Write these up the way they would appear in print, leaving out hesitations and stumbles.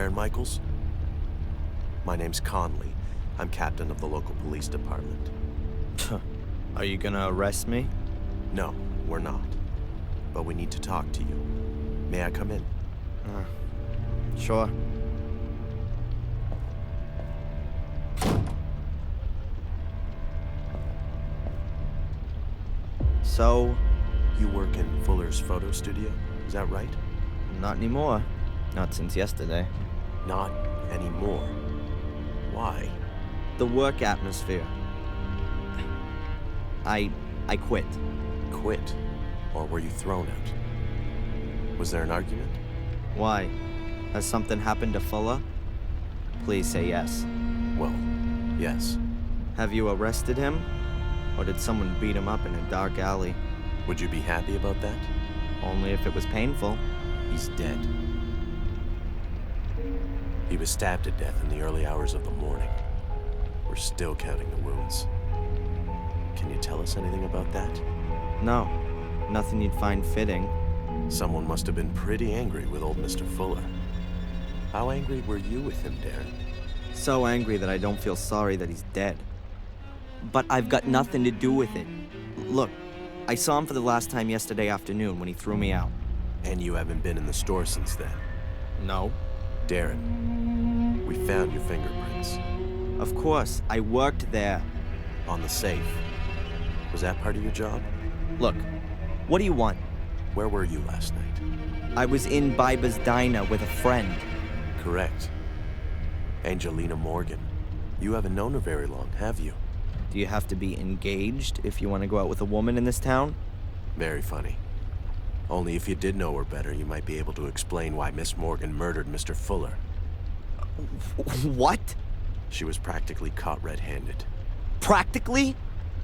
Darren Michaels? My name's Conley. I'm captain of the local police department. Are you gonna arrest me? No, we're not. But we need to talk to you. May I come in? Sure. So, You work in Fuller's photo studio, is that right? not anymore. Not since yesterday. Not anymore. Why? The work atmosphere. I quit. Quit? Or were you thrown out? Was there an argument? Why? Has something happened to Fuller? Please say yes. Well, yes. Have you arrested him? Or did someone beat him up in a dark alley? Would you be happy about that? Only if it was painful. He's dead. He was stabbed to death in the early hours of the morning. We're still counting the wounds. Can you tell us anything about that? No, nothing you'd find fitting. Someone must have been pretty angry with old Mr. Fuller. How angry were you with him, Darren? So angry that I don't feel sorry that he's dead. But I've got nothing to do with it. Look, I saw him for the last time yesterday afternoon when he threw me out. And you haven't been in the store since then? No. Darren, we found your fingerprints. Of course, I worked there. On the safe. Was that part of your job? Look, what do you want? Where were you last night? I was in Biba's diner with a friend. Correct. Angelina Morgan. You haven't known her very long, have you? Do you have to be engaged if you want to go out with a woman in this town? Very funny. Only if you did know her better, you might be able to explain why Miss Morgan murdered Mr. Fuller. What? She was practically caught red-handed. Practically?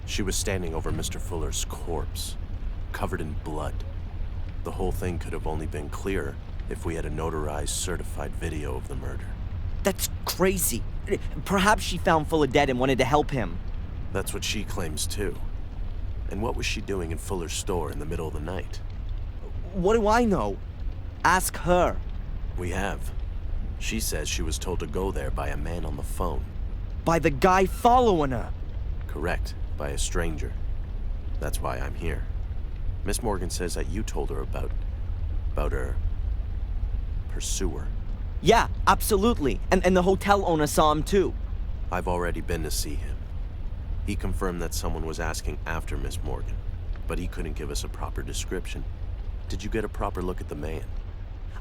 She was standing over Mr. Fuller's corpse, covered in blood. The whole thing could have only been clearer if we had a notarized, certified video of the murder. That's crazy. Perhaps she found Fuller dead and wanted to help him. That's what she claims, too. And what was she doing in Fuller's store in the middle of the night? What do I know? Ask her. We have. She says she was told to go there by a man on the phone. By the guy following her. Correct, by a stranger. That's why I'm here. Miss Morgan says that you told her about her pursuer. Yeah, absolutely. And the hotel owner saw him too. I've already been to see him. He confirmed that someone was asking after Miss Morgan, but he couldn't give us a proper description. Did you get a proper look at the man?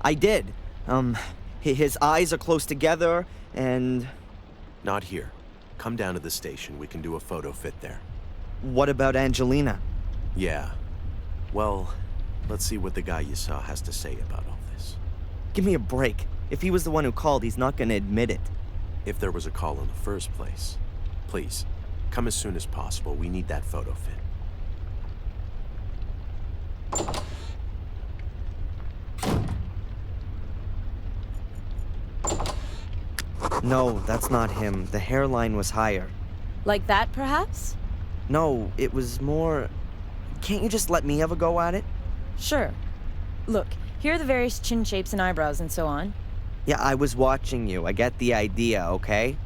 I did. His eyes are close together, and... Not here. Come down to the station. We can do a photo fit there. What about Angelina? Yeah. Well, let's see what the guy you saw has to say about all this. Give me a break. If he was the one who called, he's not gonna admit it. If there was a call in the first place. Please, come as soon as possible. We need that photo fit. No, that's not him. The hairline was higher. Like that, perhaps? No, it was more... Can't you just let me have a go at it? Sure. Look, here are the various chin shapes and eyebrows and so on. Yeah, I was watching you. I get the idea, okay?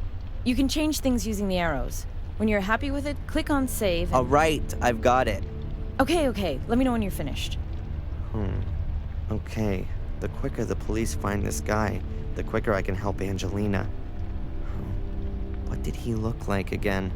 You can change things using the arrows. When you're happy with it, click on save and... All right, I've got it. Okay. Let me know when you're finished. Okay. The quicker the police find this guy, the quicker I can help Angelina. What did he look like again?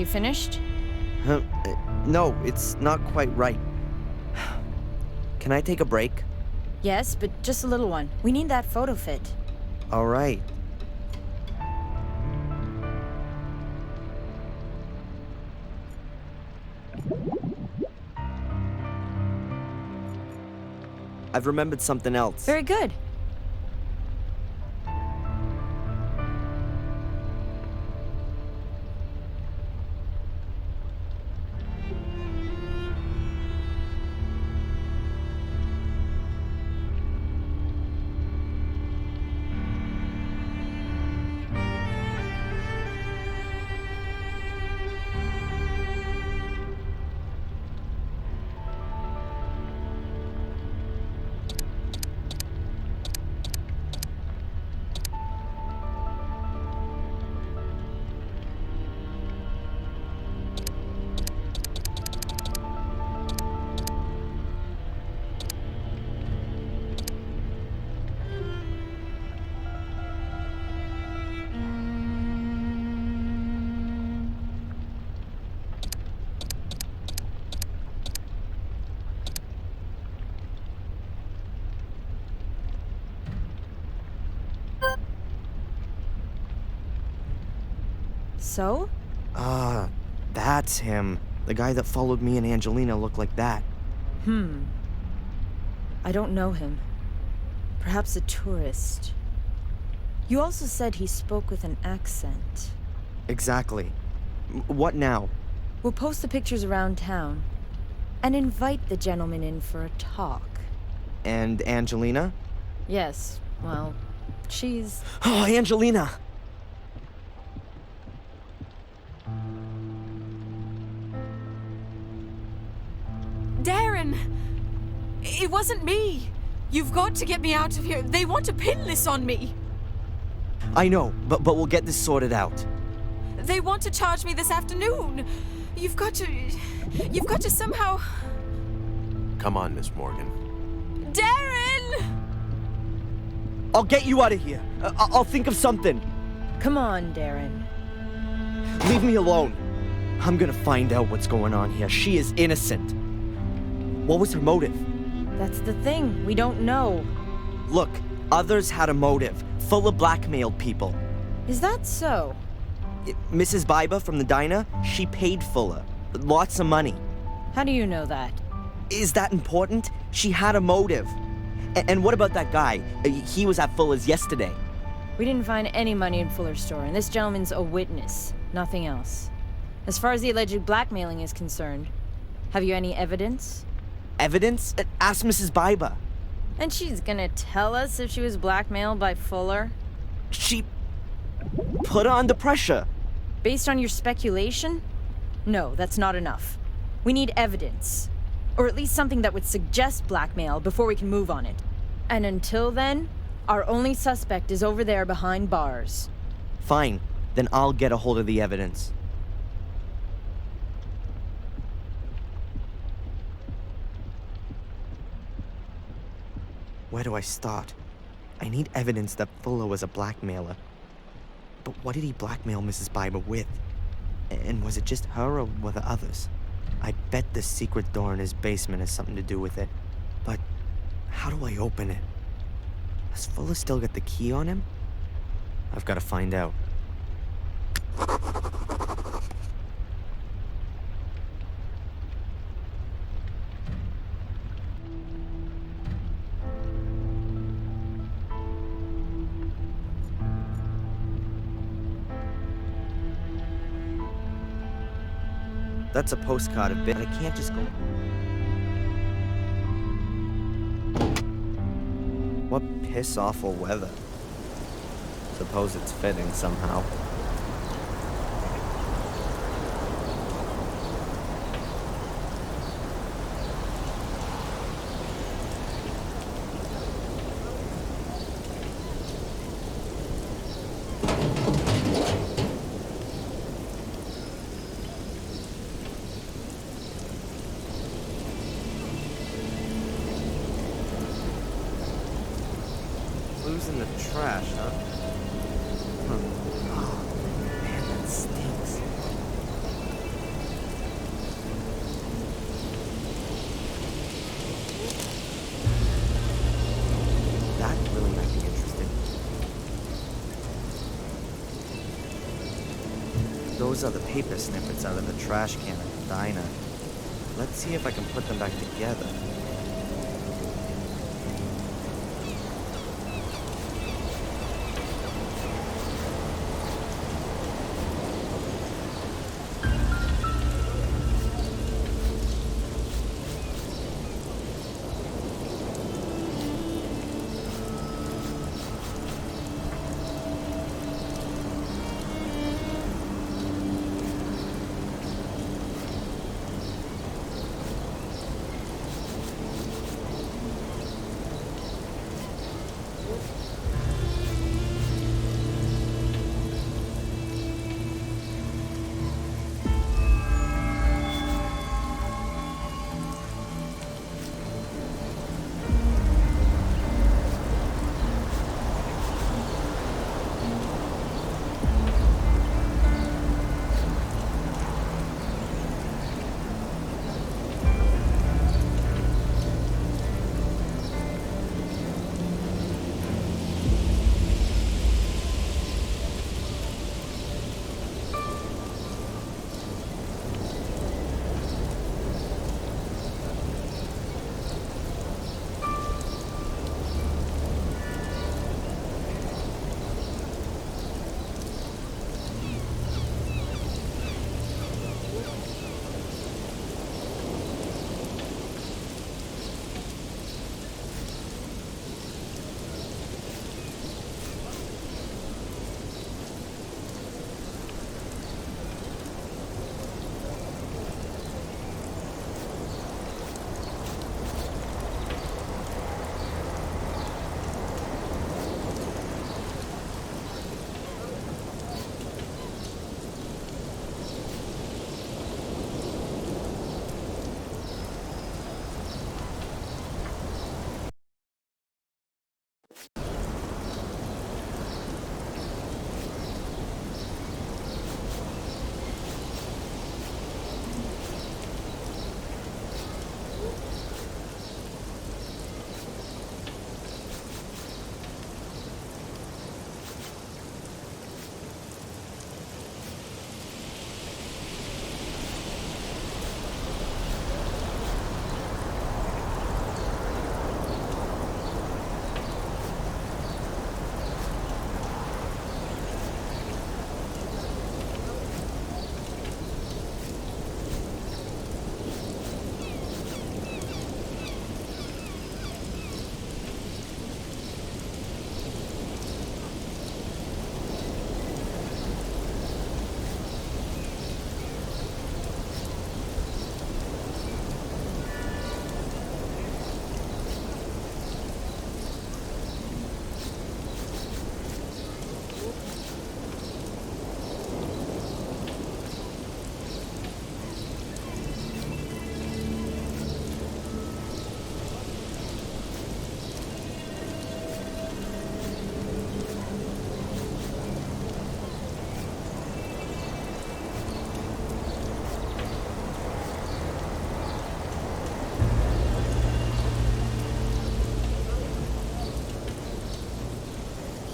you finished? No, it's not quite right. Can I take a break? Yes, but just a little one. We need that photo fit. All right. I've remembered something else. Very good. So? Ah, that's him. The guy that followed me and Angelina looked like that. I don't know him. Perhaps a tourist. You also said he spoke with an accent. Exactly. What now? We'll post the pictures around town and invite the gentleman in for a talk. And Angelina? Yes, well, she's... Oh, Angelina! Darren! It wasn't me! You've got to get me out of here. They want to pin this on me! I know, but we'll get this sorted out. They want to charge me this afternoon! You've got to somehow... Come on, Miss Morgan. Darren! I'll get you out of here. I'll think of something. Come on, Darren. Leave me alone. I'm gonna find out what's going on here. She is innocent. What was her motive? That's the thing. We don't know. Look, others had a motive. Fuller blackmailed people. Is that so? Mrs. Biba from the diner, she paid Fuller. Lots of money. How do you know that? Is that important? She had a motive. And what about that guy? He was at Fuller's yesterday. We didn't find any money in Fuller's store, and this gentleman's a witness, nothing else. As far as the alleged blackmailing is concerned, have you any evidence? Evidence? Ask Mrs. Biba. And she's gonna tell us if she was blackmailed by Fuller? She put her under pressure. Based on your speculation? No, that's not enough. We need evidence. Or at least something that would suggest blackmail before we can move on it. And until then, our only suspect is over there behind bars. Fine, then I'll get a hold of the evidence. Where do I start? I need evidence that Fuller was a blackmailer. But what did he blackmail Mrs. Biba with? And was it just her or were there others? I bet the secret door in his basement has something to do with it. But how do I open it? Has Fuller still got the key on him? I've got to find out. That's a postcard of it. I can't just go... What piss-awful weather. Suppose it's fitting somehow. Blues in the trash, huh? Oh, man, that stinks. Those are the paper snippets out of the trash can at the diner. Let's see if I can put them back together.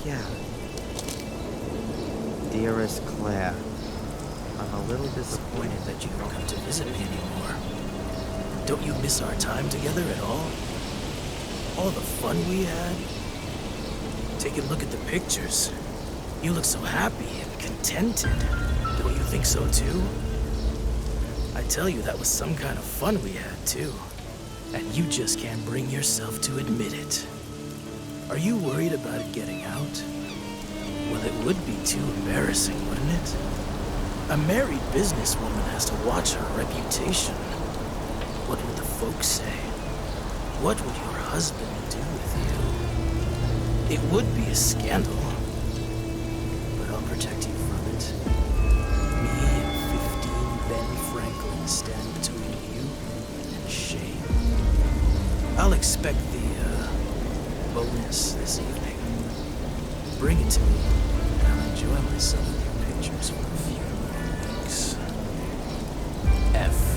Yeah. Dearest Claire, I'm a little disappointed that you don't come to visit me anymore. Don't you miss our time together at all? All the fun we had? Take a look at the pictures. You look so happy and contented. Don't you think so too? I tell you, that was some kind of fun we had too. And you just can't bring yourself to admit it. Are you worried about it getting out? Well, it would be too embarrassing, wouldn't it? A married businesswoman has to watch her reputation. What would the folks say? What would your husband do with you? It would be a scandal. But I'll protect you from it. Me and 15 Ben Franklin stand between you and shame. I'll expect the, bonus this evening. Bring it to me, and I'll enjoy myself with your pictures for a few more weeks. F.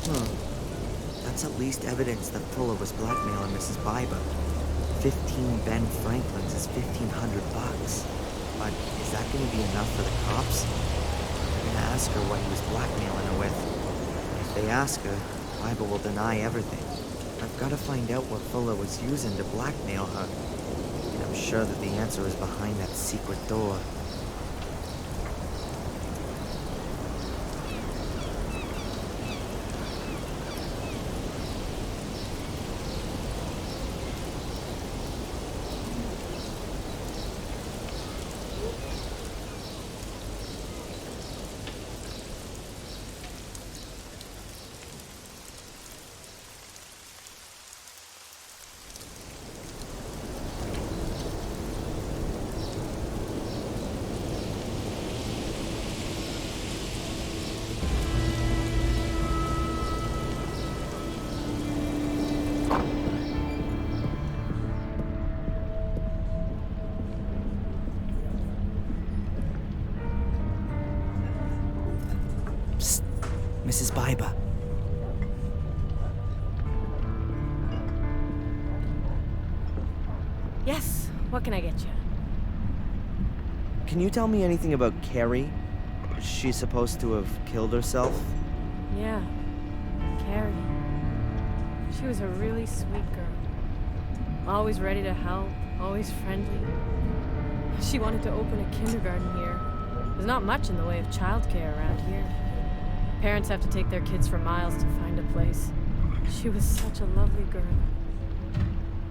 That's at least evidence that Fuller was blackmailing Mrs. Biber. 15 Ben Franklins is $1,500. But is that going to be enough for the cops? They're going to ask her what he was blackmailing her with. If they ask her, Biber will deny everything. I've got to find out what Fuller was using to blackmail her. And I'm sure that the answer is behind that secret door. Mrs. Biber. Yes, what can I get you? Can you tell me anything about Carrie? She's supposed to have killed herself? Yeah, Carrie. She was a really sweet girl. Always ready to help, always friendly. She wanted to open a kindergarten here. There's not much in the way of childcare around here. Parents have to take their kids for miles to find a place. She was such a lovely girl.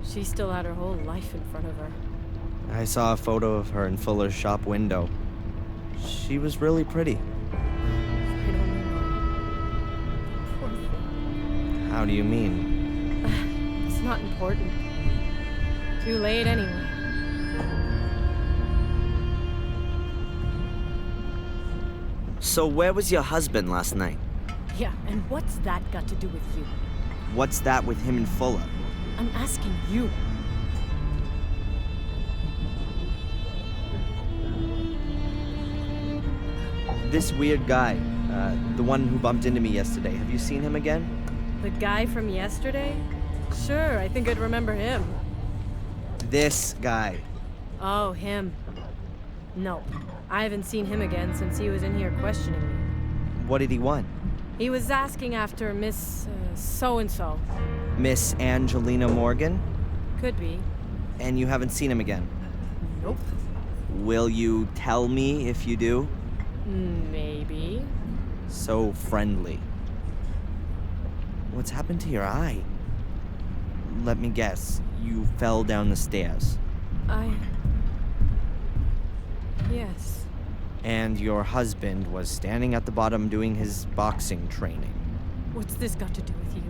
She still had her whole life in front of her. I saw a photo of her in Fuller's shop window. She was really pretty. I don't know. Poor thing. How do you mean? It's not important. Too late anyway. So where was your husband last night? Yeah, and what's that got to do with you? What's that with him and Fuller? I'm asking you. This weird guy, the one who bumped into me yesterday, have you seen him again? The guy from yesterday? Sure, I think I'd remember him. This guy. Oh, him. No, I haven't seen him again since he was in here questioning me. What did he want? He was asking after Miss so-and-so. Miss Angelina Morgan? Could be. And you haven't seen him again? Nope. Will you tell me if you do? Maybe. So friendly. What's happened to your eye? Let me guess. You fell down the stairs. Yes. And your husband was standing at the bottom doing his boxing training. What's this got to do with you?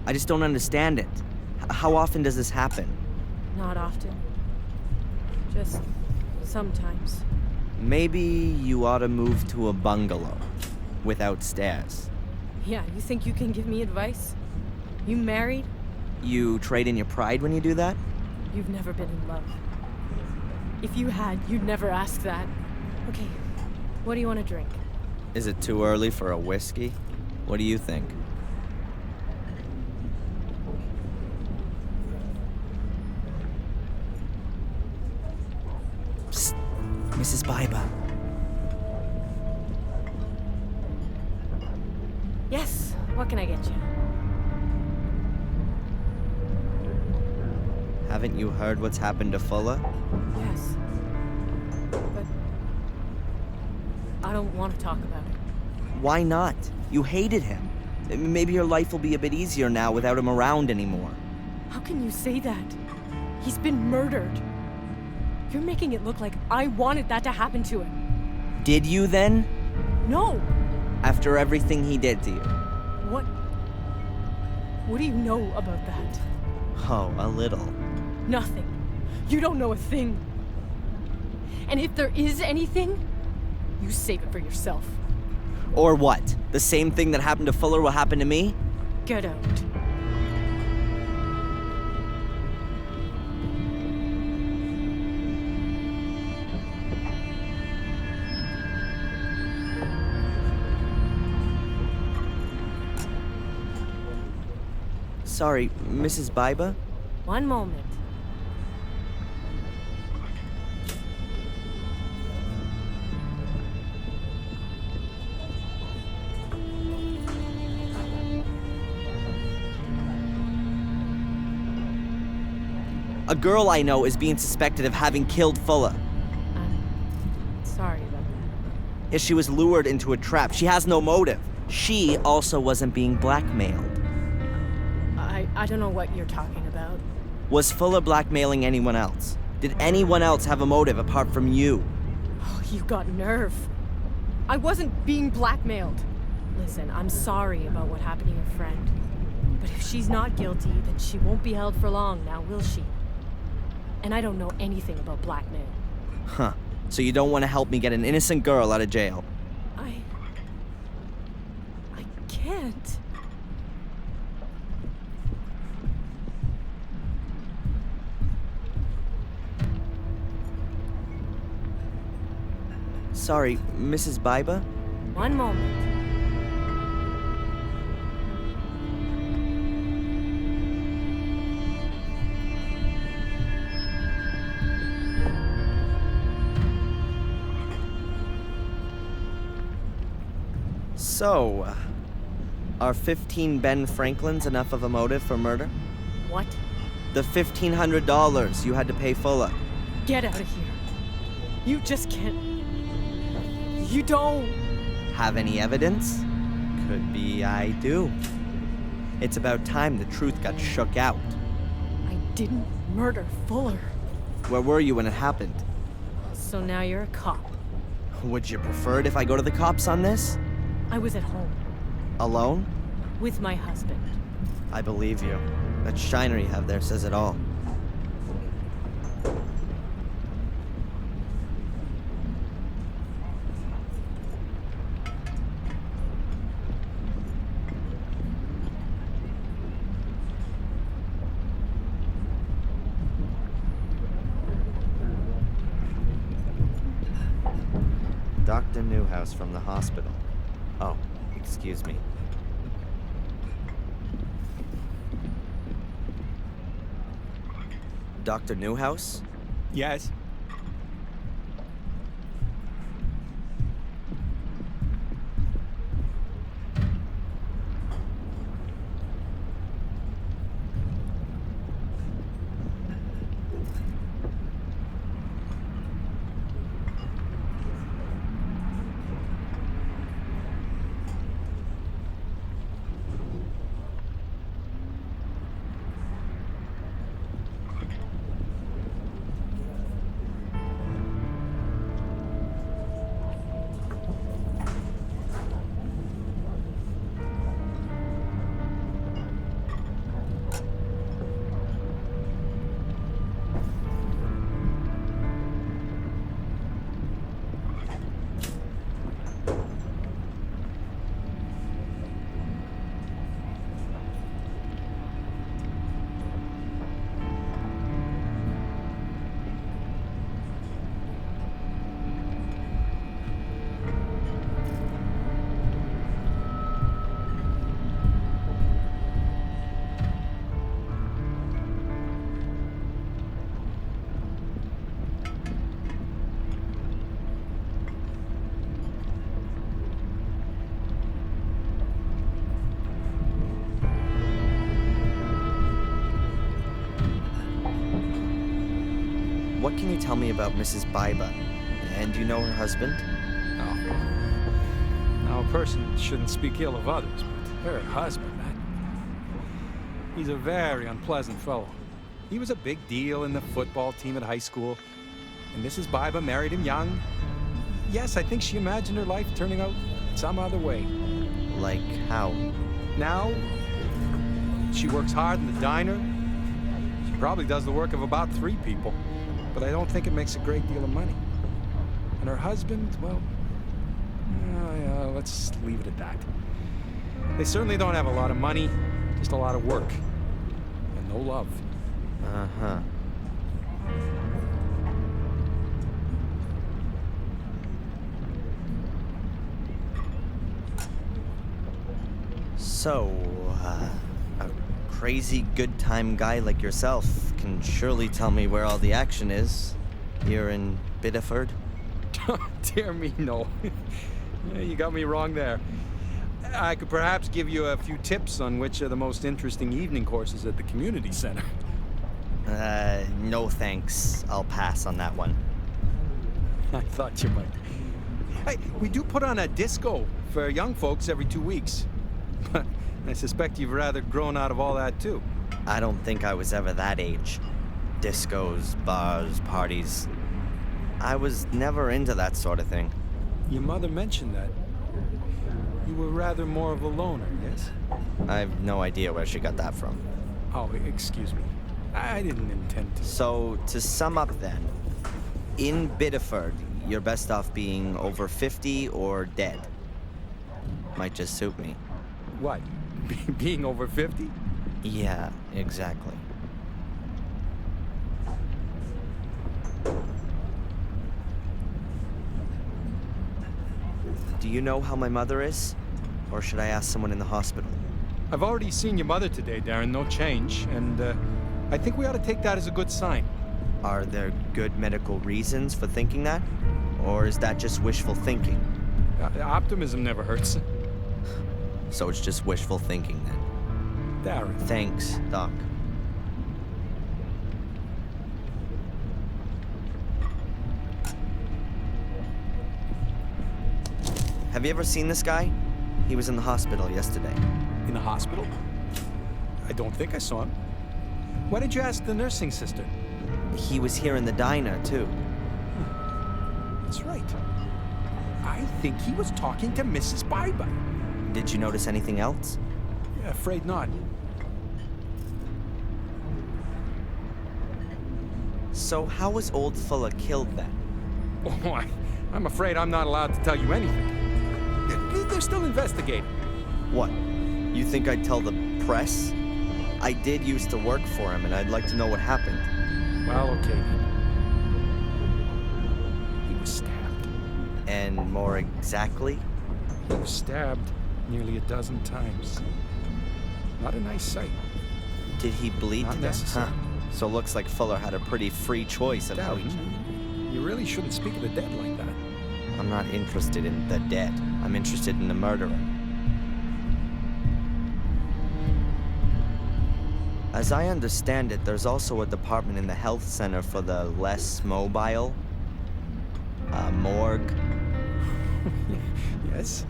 I just don't understand it. How often does this happen? Not often. Just sometimes. Maybe you ought to move to a bungalow without stairs. Yeah, you think you can give me advice? You married? You trade in your pride when you do that? You've never been in love. If you had, you'd never ask that. Okay, what do you want to drink? Is it too early for a whiskey? What do you think? Psst, Mrs. Biber. Yes, what can I get you? Haven't you heard what's happened to Fuller? Yes. But I don't want to talk about it. Why not? You hated him. Maybe your life will be a bit easier now without him around anymore. How can you say that? He's been murdered. You're making it look like I wanted that to happen to him. Did you then? No! After everything he did to you? What do you know about that? Oh, a little. Nothing. You don't know a thing. And if there is anything, you save it for yourself. Or what? The same thing that happened to Fuller will happen to me? Get out. Sorry, Mrs. Biba? One moment. A girl I know is being suspected of having killed Fuller. I'm sorry about that. If she was lured into a trap, she has no motive. She also wasn't being blackmailed. I don't know what you're talking about. Was Fuller blackmailing anyone else? Did anyone else have a motive apart from you? Oh, you got nerve. I wasn't being blackmailed. Listen, I'm sorry about what happened to your friend. But if she's not guilty, then she won't be held for long now, will she? And I don't know anything about blackmail. Huh. So you don't want to help me get an innocent girl out of jail? I can't. Sorry, Mrs. Biba? One moment. So, are 15 Ben Franklins enough of a motive for murder? What? The $1,500 you had to pay Fuller. Get out of here. You just can't. You don't. Have any evidence? Could be I do. It's about time the truth got shook out. I didn't murder Fuller. Where were you when it happened? So now you're a cop. Would you prefer it if I go to the cops on this? I was at home Alone? with my husband. I believe you. That shiner you have there says it all. Dr. Newhouse from the hospital. Oh, excuse me. Dr. Newhouse? Yes. What can you tell me about Mrs. Biba? And do you know her husband? Oh. Now, a person shouldn't speak ill of others, but her husband, he's a very unpleasant fellow. He was a big deal in the football team at high school, and Mrs. Biba married him young. Yes, I think she imagined her life turning out some other way. Like how? Now, she works hard in the diner. She probably does the work of about 3 people, but I don't think it makes a great deal of money. And her husband, well, let's leave it at that. They certainly don't have a lot of money, just a lot of work. And no love. Uh-huh. So, a crazy good time guy like yourself can surely tell me where all the action is. Here in Biddeford? Dear me, no. Yeah, you got me wrong there. I could perhaps give you a few tips on which are the most interesting evening courses at the community center. No thanks. I'll pass on that one. I thought you might. Hey, we do put on a disco for young folks every 2 weeks. But I suspect you've rather grown out of all that, too. I don't think I was ever that age. Discos, bars, parties. I was never into that sort of thing. Your mother mentioned that. You were rather more of a loner, yes? I have no idea where she got that from. Oh, excuse me. I didn't intend to. So, to sum up then, in Biddeford, you're best off being over 50 or dead. Might just suit me. What? Being over 50? Yeah, exactly. Do you know how my mother is? Or should I ask someone in the hospital? I've already seen your mother today, Darren. No change. And I think we ought to take that as a good sign. Are there good medical reasons for thinking that? Or is that just wishful thinking? Optimism never hurts. So it's just wishful thinking then. Darren. Thanks, Doc. Have you ever seen this guy? He was in the hospital yesterday. In the hospital? I don't think I saw him. Why did you ask the nursing sister? He was here in the diner, too. That's right. I think he was talking to Mrs. Bye-Bye. Did you notice anything else? Yeah, afraid not. So how was old Fuller killed then? Oh, I'm afraid I'm not allowed to tell you anything. They're still investigating. What? You think I'd tell the press? I did used to work for him, and I'd like to know what happened. Well, okay then. He was stabbed. And more exactly? He was stabbed nearly a dozen times. Not a nice sight. Did he bleed Not to death? necessary. So looks like Fuller had a pretty free choice of how he... Darren, you really shouldn't speak of the dead like that. I'm not interested in the dead. I'm interested in the murderer. As I understand it, there's also a department in the health center for the less mobile. Morgue. Yes,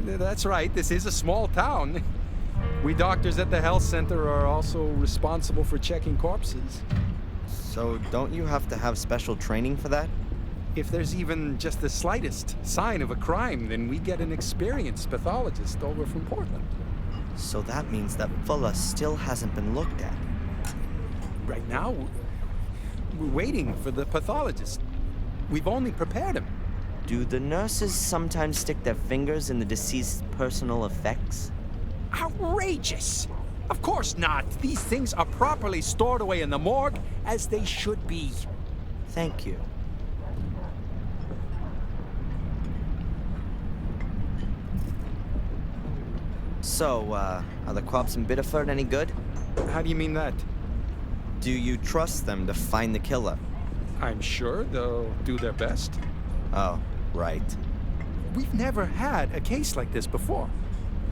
that's right. This is a small town. We doctors at the health center are also responsible for checking corpses. So don't you have to have special training for that? If there's even just the slightest sign of a crime, then we get an experienced pathologist over from Portland. So that means that Fuller still hasn't been looked at. Right now, we're waiting for the pathologist. We've only prepared him. Do the nurses sometimes stick their fingers in the deceased's personal effects? Outrageous! Of course not. These things are properly stored away in the morgue, as they should be. Thank you. So, are the cops in Biddeford any good? How do you mean that? Do you trust them to find the killer? I'm sure they'll do their best. Oh, right. We've never had a case like this before.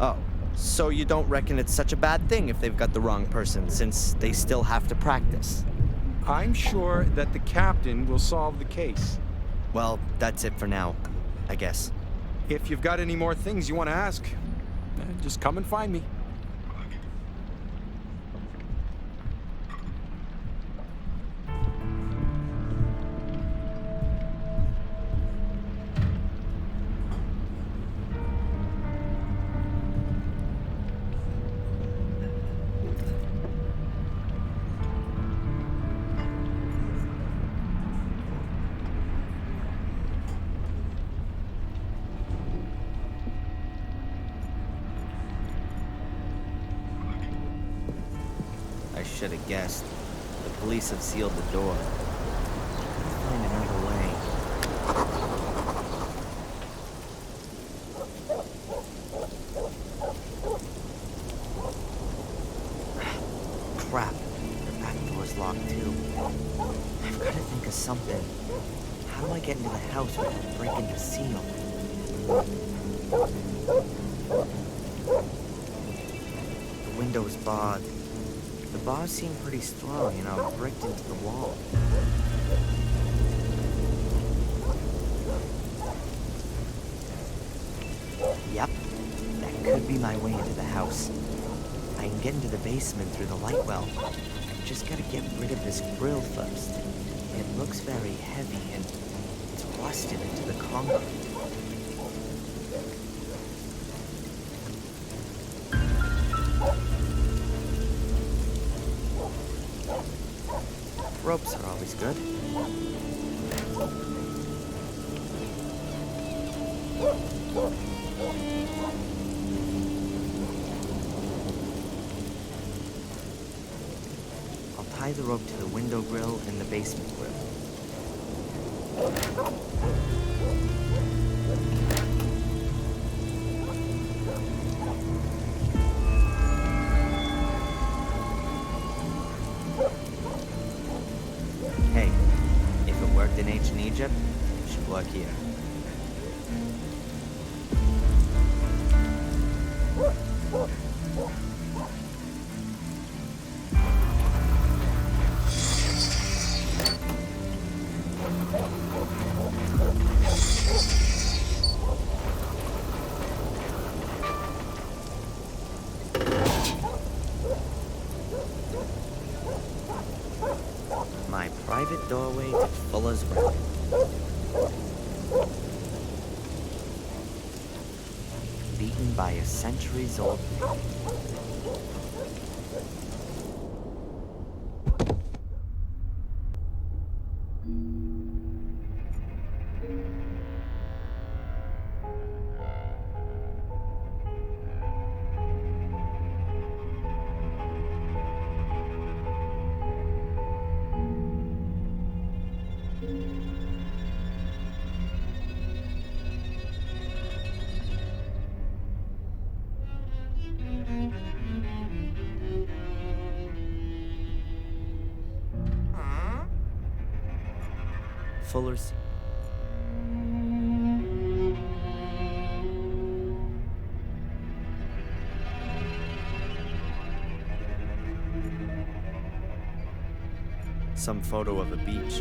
Oh, so you don't reckon it's such a bad thing if they've got the wrong person, since they still have to practice? I'm sure that the captain will solve the case. Well, that's it for now, I guess. If you've got any more things you want to ask, just come and find me. I should have guessed. The police have sealed the door. I'll find another way. Crap. The back door's locked too. I've got to think of something. How do I get into the house without breaking the seal? The window's barred. The bars seem pretty strong, bricked into the wall. Yep, that could be my way into the house. I can get into the basement through the light well. Just gotta get rid of this grill first. It looks very heavy and it's rusted into the concrete. Ropes are always good. I'll tie the rope to the window grill and the basement grill. Hey, if it worked in ancient Egypt, it should work here. My private doorway to Fuller's Room. Beaten by a centuries-old man. Fuller's. Some photo of a beach.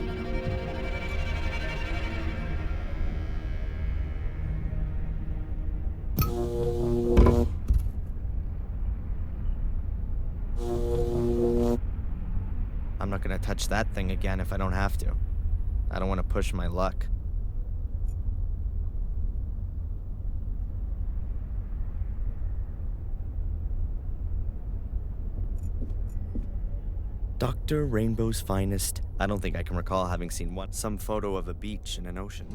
I'm not gonna touch that thing again if I don't have to. I don't want to push my luck. Dr. Rainbow's Finest. I don't think I can recall having seen one. Some photo of a beach and an ocean.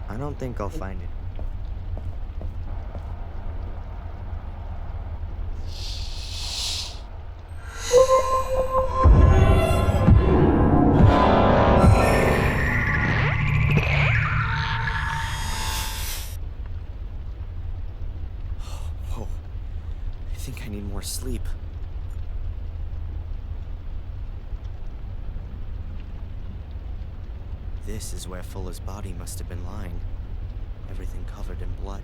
I don't think I'll find it. Whoa. I think I need more sleep. This is where Fuller's body must have been lying. Everything covered in blood.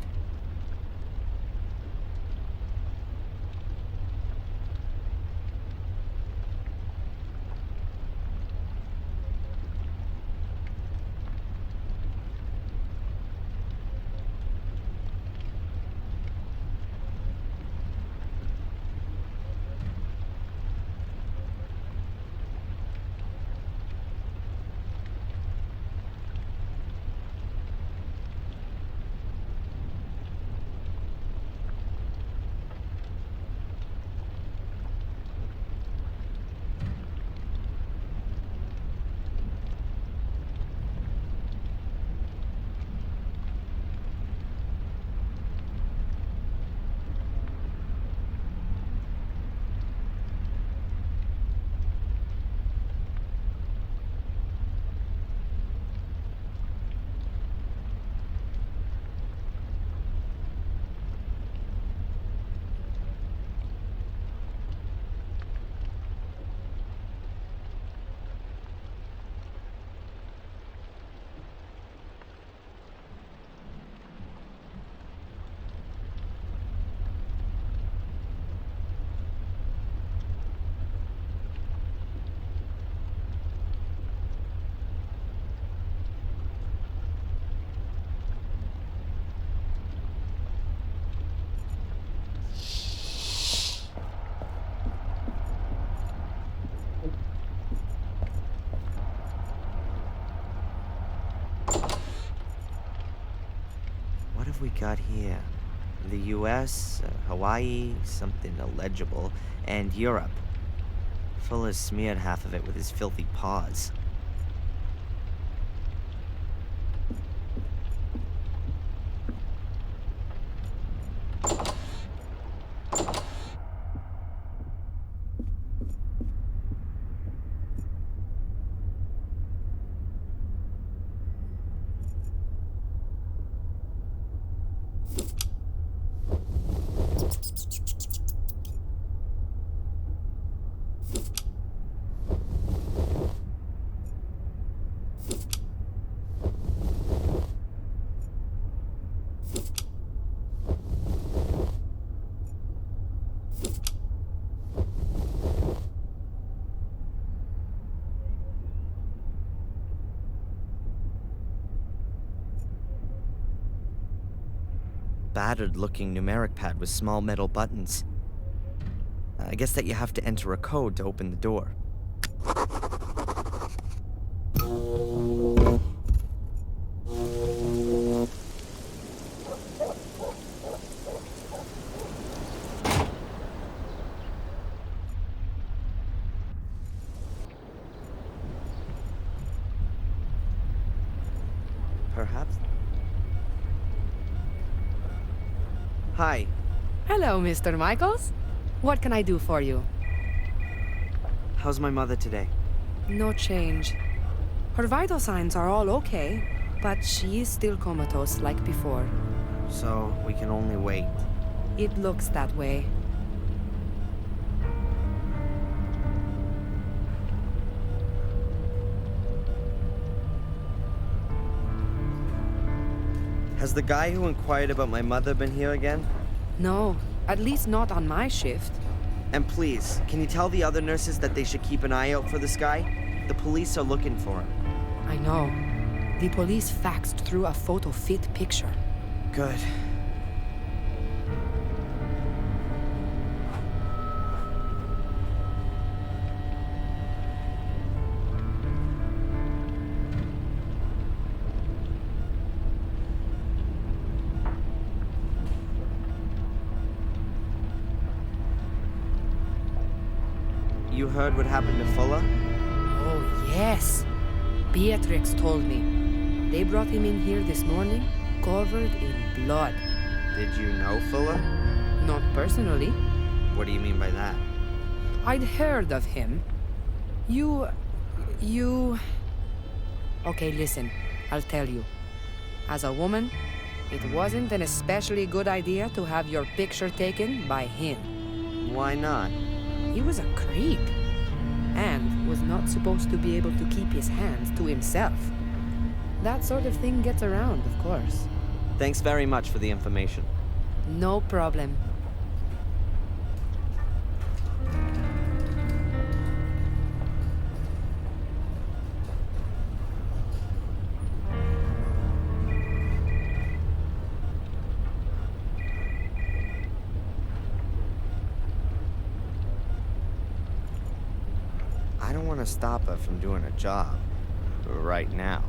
got here? The US, Hawaii, something illegible, and Europe. Fuller smeared half of it with his filthy paws. Battered-looking numeric pad with small metal buttons. I guess that you have to enter a code to open the door. Perhaps? Hi. Hello, Mr. Michaels. What can I do for you? How's my mother today? No change. Her vital signs are all okay, but she is still comatose like before. So, we can only wait. It looks that way. Has the guy who inquired about my mother been here again? No, at least not on my shift. And please, can you tell the other nurses that they should keep an eye out for this guy? The police are looking for him. I know. The police faxed through a photo fit picture. Good. You heard what happened to Fuller? Oh, yes. Beatrix told me. They brought him in here this morning, covered in blood. Did you know Fuller? Not personally. What do you mean by that? I'd heard of him. You... Okay, listen. I'll tell you. As a woman, it wasn't an especially good idea to have your picture taken by him. Why not? He was a creep. And was not supposed to be able to keep his hands to himself. That sort of thing gets around, of course. Thanks very much for the information. No problem. I don't want to stop her from doing her job. Right now.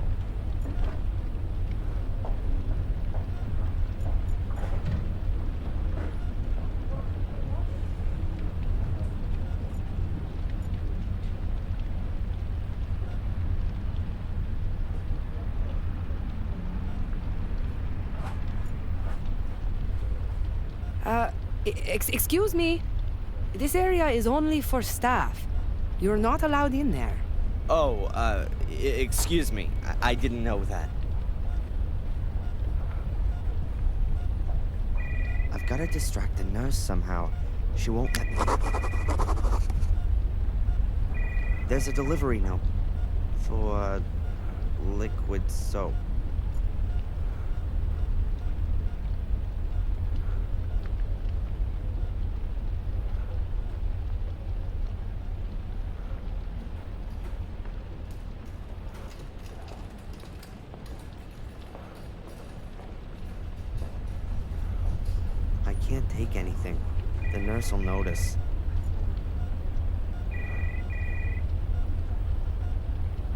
Excuse me. This area is only for staff. You're not allowed in there. Oh, excuse me. I didn't know that. I've got to distract the nurse somehow. She won't let me. There's a delivery note for liquid soap. I can't take anything. The nurse will notice.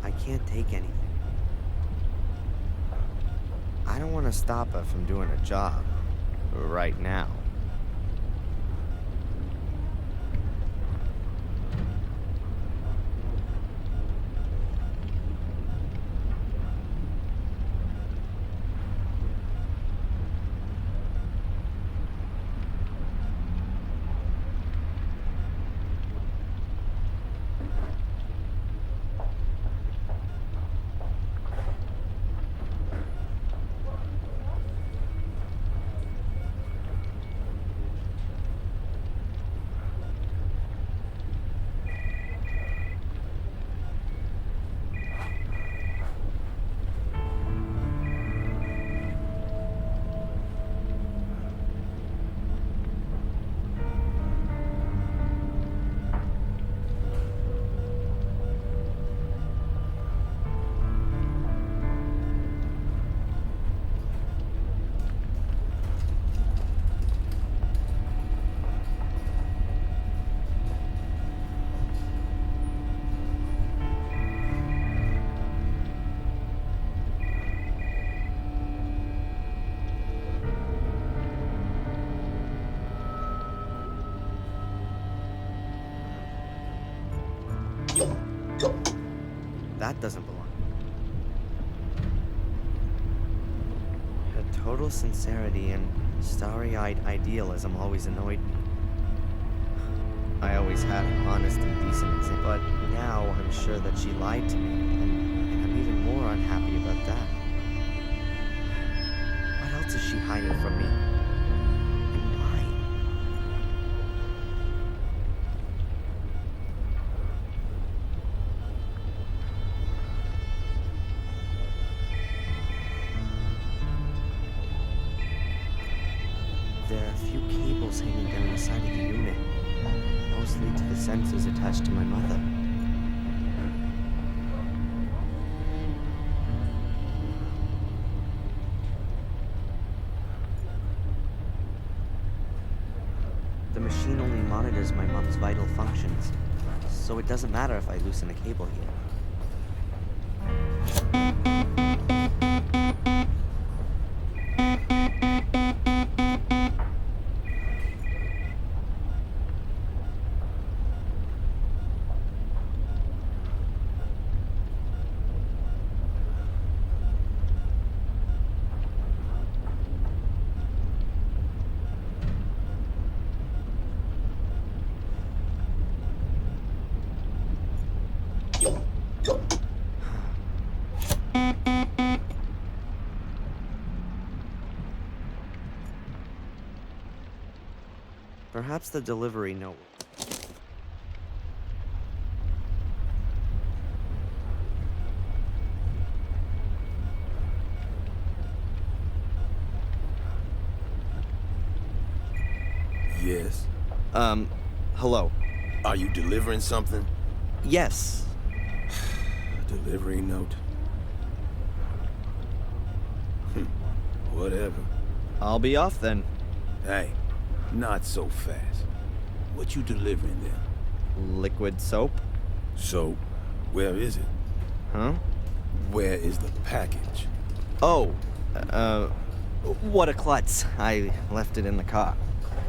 I can't take anything. I I don't want to stop her from doing her job. Right now. That doesn't belong. Her total sincerity and starry-eyed idealism always annoyed me. I always had an honest and decent example, but now I'm sure that she lied to me, and I'm even more unhappy about that. What else is she hiding from me? And why? There are a few cables hanging down the side of the unit, mostly to the sensors attached to my mother. The machine only monitors my mom's vital functions, so it doesn't matter if I loosen a cable here. Perhaps the delivery note. Yes. Hello. Are you delivering something? Yes. Delivery note. Whatever. I'll be off then. Hey, not so fast. What you delivering then? Liquid soap? So, where is it? Huh? Where is the package? Oh, what a klutz. I left it in the car.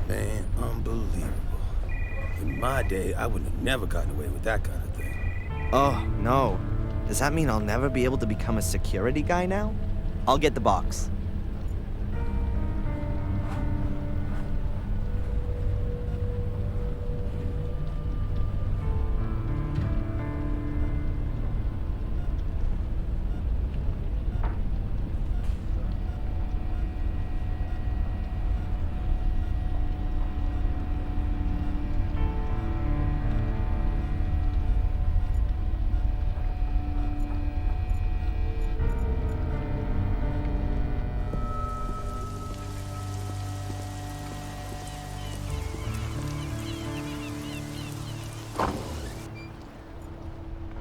Man, unbelievable. In my day, I would have never gotten away with that kind of thing. Oh, no. Does that mean I'll never be able to become a security guy now? I'll get the box.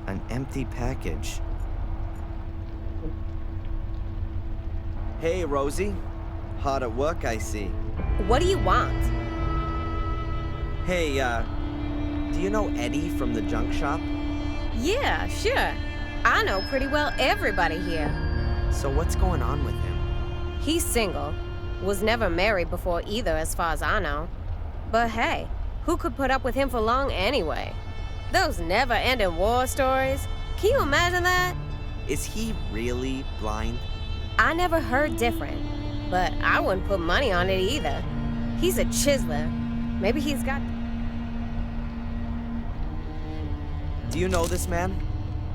An empty package. Hey, Rosie. Hard at work, I see. What do you want? Hey, do you know Eddie from the junk shop? Yeah, sure. I know pretty well everybody here. So what's going on with him? He's single. Was never married before either, as far as I know. But hey, who could put up with him for long anyway? Those never-ending war stories. Can you imagine that? Is he really blind? I never heard different, but I wouldn't put money on it either. He's a chiseler. Maybe he's got... Do you know this man?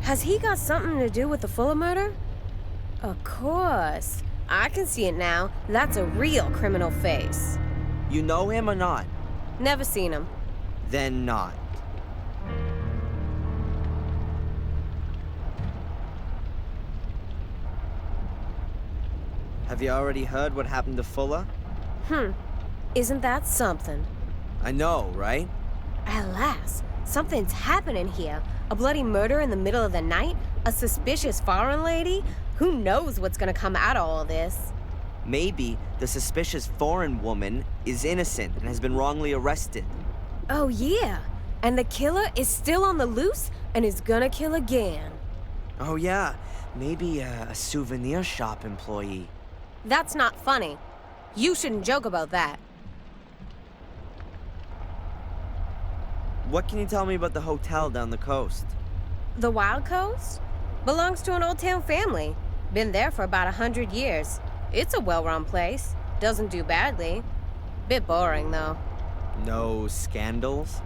Has he got something to do with the Fuller murder? Of course. I can see it now. That's a real criminal face. You know him or not? Never seen him. Then not. Have you already heard what happened to Fuller? Isn't that something? I know, right? Alas, something's happening here. A bloody murder in the middle of the night? A suspicious foreign lady? Who knows what's gonna come out of all this? Maybe the suspicious foreign woman is innocent and has been wrongly arrested. Oh yeah, and the killer is still on the loose and is gonna kill again. Oh yeah, maybe a souvenir shop employee. That's not funny. You shouldn't joke about that. What can you tell me about the hotel down the coast? The Wild Coast? Belongs to an old town family. Been there for about 100 years. It's a well-run place. Doesn't do badly. Bit boring, though. No scandals?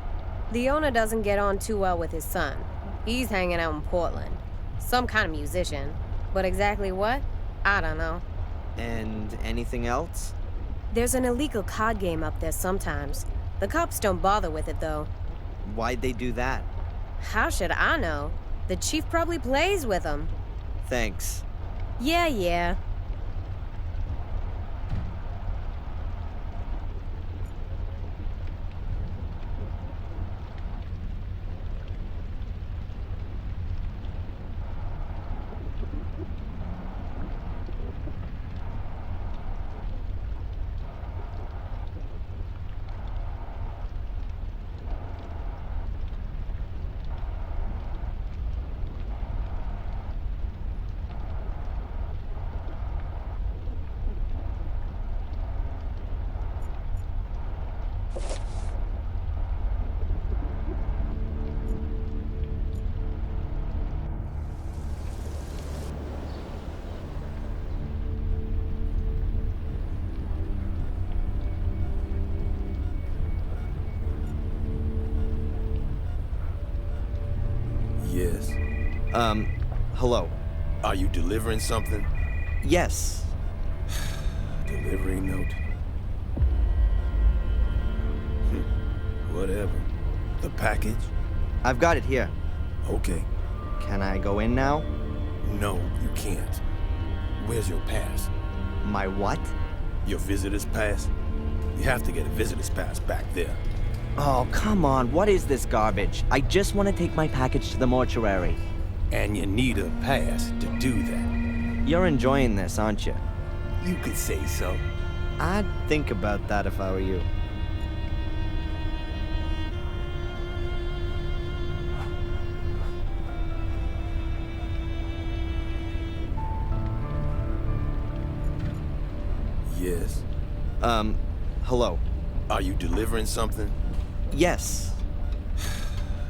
The owner doesn't get on too well with his son. He's hanging out in Portland. Some kind of musician. But exactly what? I don't know. And anything else? There's an illegal card game up there sometimes. The cops don't bother with it, though. Why'd they do that? How should I know? The chief probably plays with them. Thanks. Yeah. Yes. Hello. Are you delivering something? Yes. Delivery note. Whatever. The package? I've got it here. Okay. Can I go in now? No, you can't. Where's your pass? My what? Your visitor's pass? You have to get a visitor's pass back there. Oh, come on. What is this garbage? I just want to take my package to the mortuary. And you need a pass to do that. You're enjoying this, aren't you? You could say so. I'd think about that if I were you. Yes. Hello. Are you delivering something? Yes.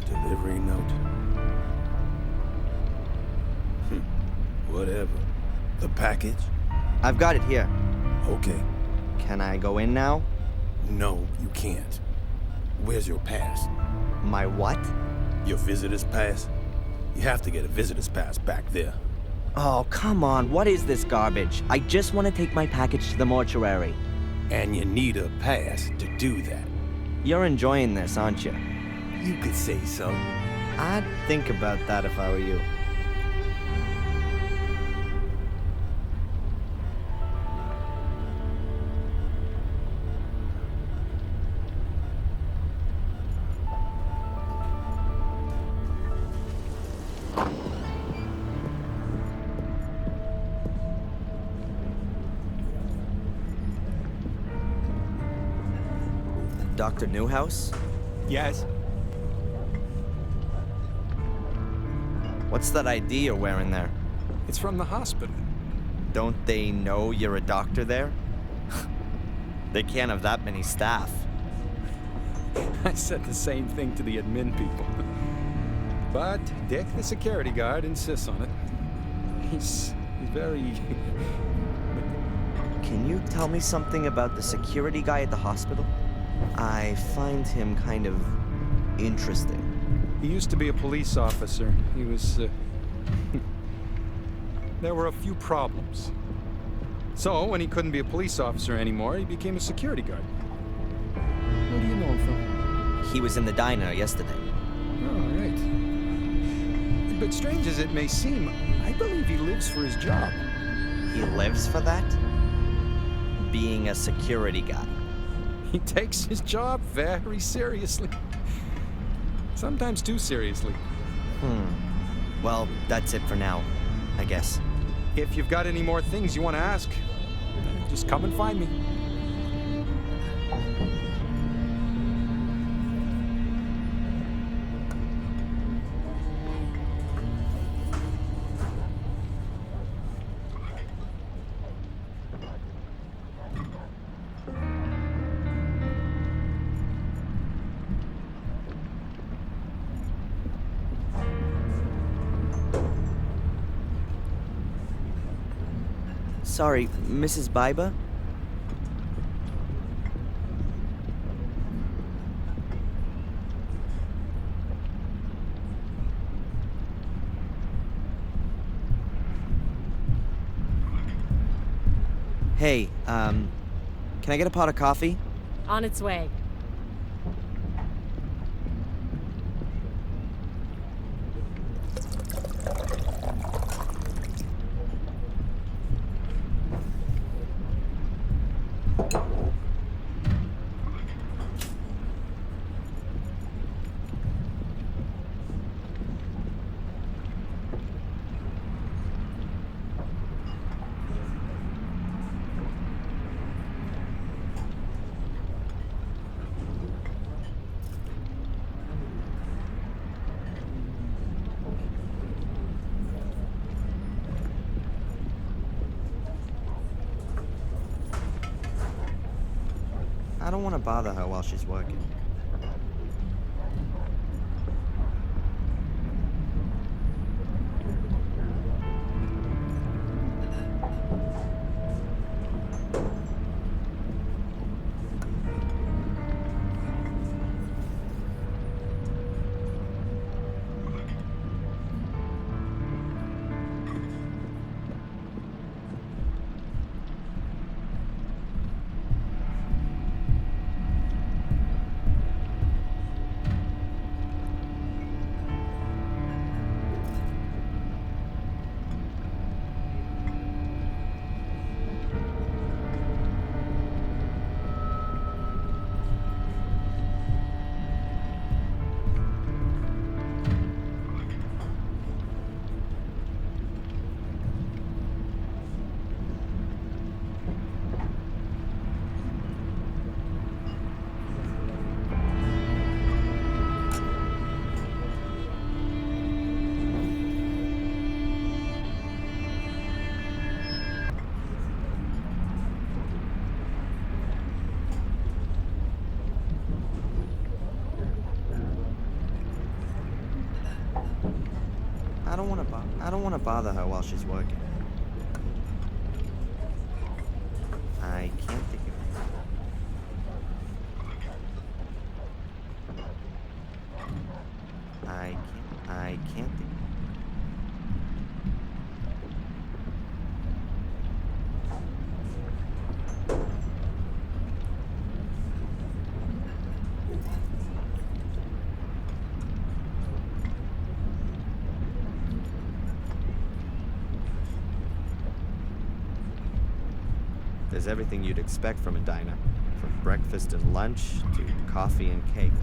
Delivery note. Whatever. The package? I've got it here. Okay. Can I go in now? No, you can't. Where's your pass? My what? Your visitor's pass? You have to get a visitor's pass back there. Oh, come on. What is this garbage? I just want to take my package to the mortuary. And you need a pass to do that. You're enjoying this, aren't you? You could say so. I'd think about that if I were you. Dr. Newhouse? Yes? What's that ID you're wearing there? It's from the hospital. Don't they know you're a doctor there? They can't have that many staff. I said the same thing to the admin people. But Dick, the security guard, insists on it. He's very... Can you tell me something about the security guy at the hospital? I find him kind of interesting. He used to be a police officer. He was... There were a few problems. So, when he couldn't be a police officer anymore, he became a security guard. Where do you know him from? He was in the diner yesterday. Oh, right. But strange as it may seem, I believe he lives for his job. He lives for that? Being a security guy. He takes his job very seriously. Sometimes too seriously. Well, that's it for now, I guess. If you've got any more things you want to ask, just come and find me. Sorry, Mrs. Biber? Hey, can I get a pot of coffee? On its way. I don't want to bother her while she's working. I don't want to bother her while she's working. I can't think of it. I can't think. There's everything you'd expect from a diner, from breakfast and lunch to coffee and cake.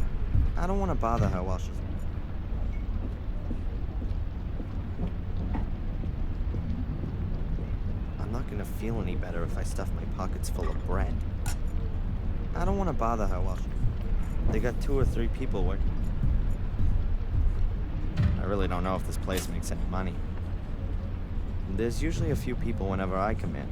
I don't want to bother her while she's... I'm not gonna feel any better if I stuff my pockets full of bread. I don't want to bother her while she... They got 2 or 3 people working. I really don't know if this place makes any money. There's usually a few people whenever I come in.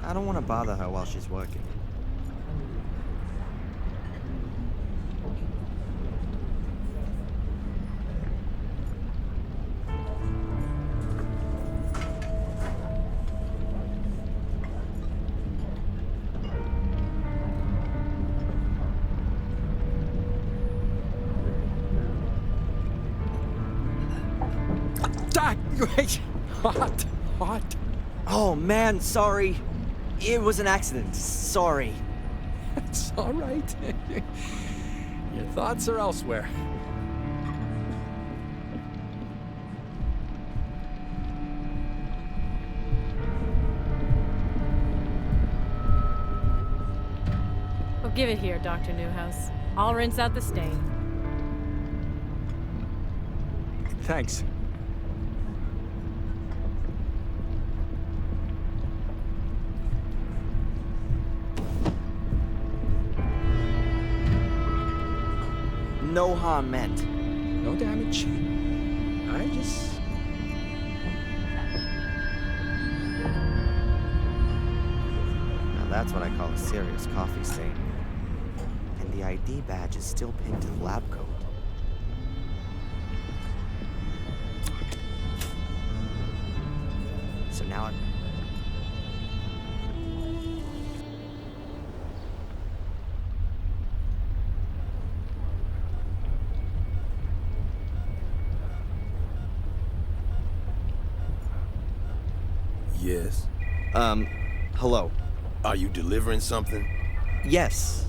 I don't want to bother her while she's working. Hot. Oh man, sorry. It was an accident. Sorry. It's all right. Your thoughts are elsewhere. Oh, give it here, Dr. Newhouse. I'll rinse out the stain. Thanks. No harm meant. No damage. I just... Now that's what I call a serious coffee stain. And the ID badge is still pinned to the lab coat. So now I'm... Yes. Hello. Are you delivering something? Yes.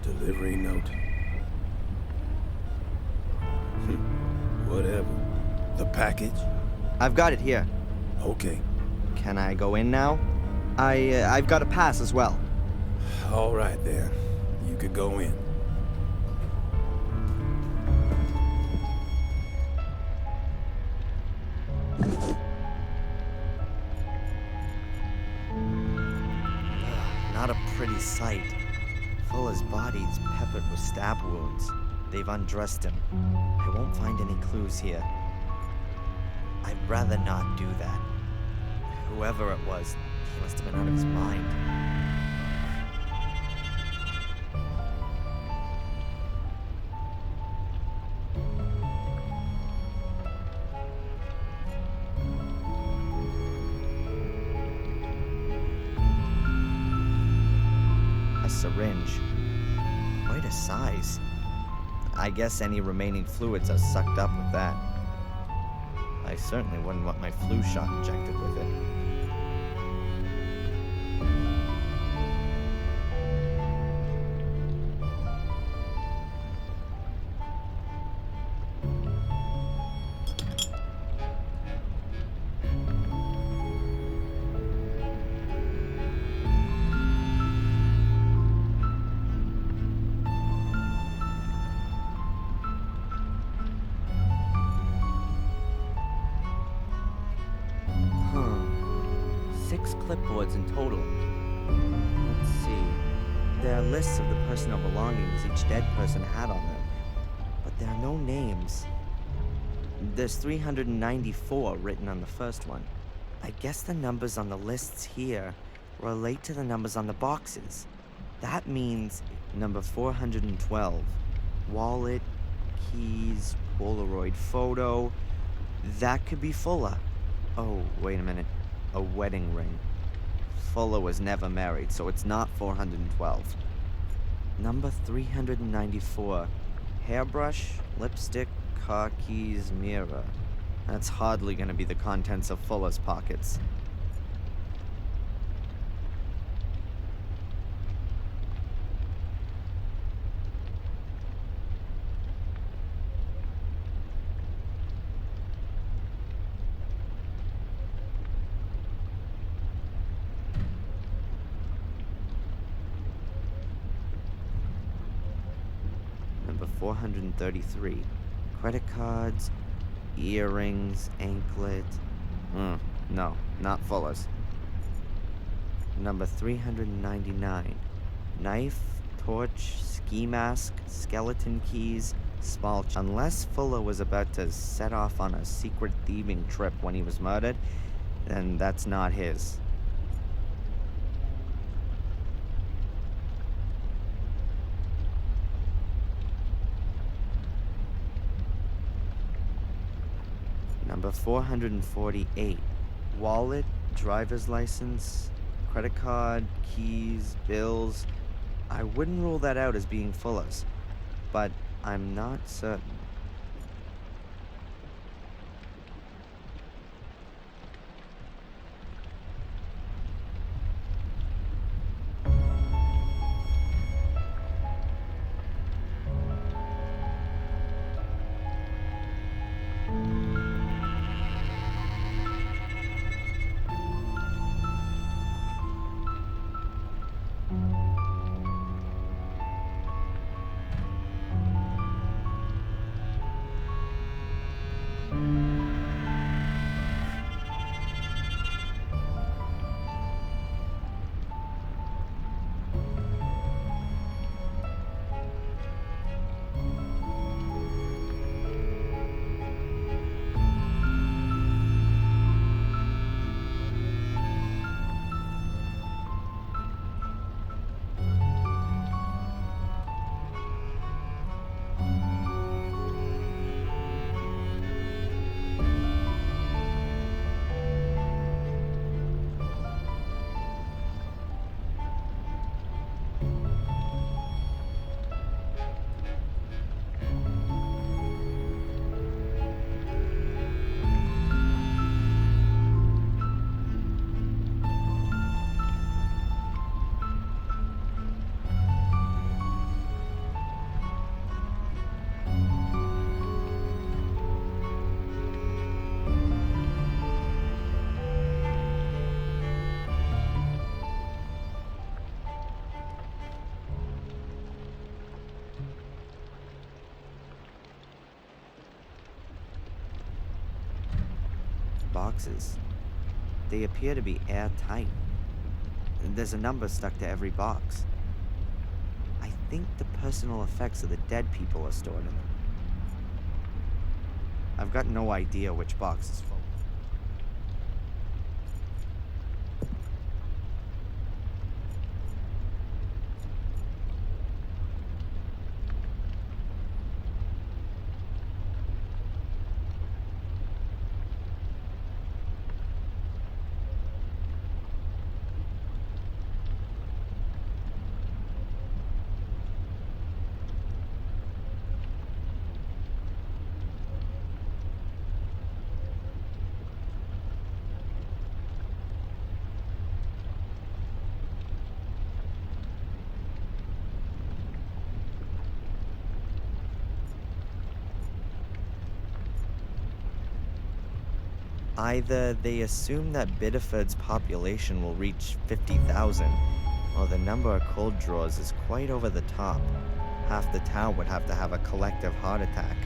Delivery note. Whatever. The package? I've got it here. Okay. Can I go in now? I've got a pass as well. All right then. You could go in. Not a pretty sight. Fuller's body is peppered with stab wounds. They've undressed him. I won't find any clues here. I'd rather not do that. Whoever it was, he must have been out of his mind. A syringe. Quite a size. I guess any remaining fluids are sucked up with that. I certainly wouldn't want my flu shot injected with it. Six clipboards in total. Let's see. There are lists of the personal belongings each dead person had on them, but there are no names. There's 394 written on the first one. I guess the numbers on the lists here relate to the numbers on the boxes. That means number 412. Wallet, keys, Polaroid photo. That could be Fuller. Oh, wait a minute. A wedding ring. Fuller was never married, so it's not 412. Number 394. Hairbrush, lipstick, car keys, mirror. That's hardly gonna be the contents of Fuller's pockets. Number 433. Credit cards, earrings, anklet. No, not Fuller's. Number 399. Knife, torch, ski mask, skeleton keys, small. Unless Fuller was about to set off on a secret thieving trip when he was murdered, then that's not his. Number 448. Wallet, driver's license, credit card, keys, bills. I wouldn't rule that out as being Fuller's, but I'm not certain. Boxes. They appear to be airtight. There's a number stuck to every box. I think the personal effects of the dead people are stored in them. I've got no idea which box is full. Either they assume that Biddeford's population will reach 50,000, or the number of cold drawers is quite over the top. Half the town would have to have a collective heart attack.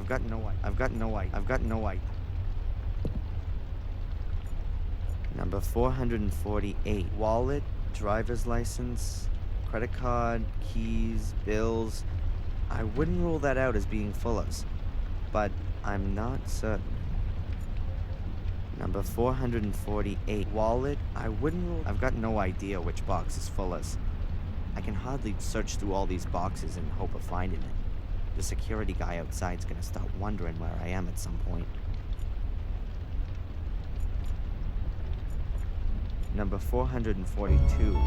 I've got no idea. Number 448. Wallet, driver's license, credit card, keys, bills. I wouldn't rule that out as being Fuller's, but I'm not certain. Number 448. Wallet, I wouldn't rule... I've got no idea which box is Fuller's. I can hardly search through all these boxes in hope of finding it. The security guy outside's gonna start wondering where I am at some point. Number 442.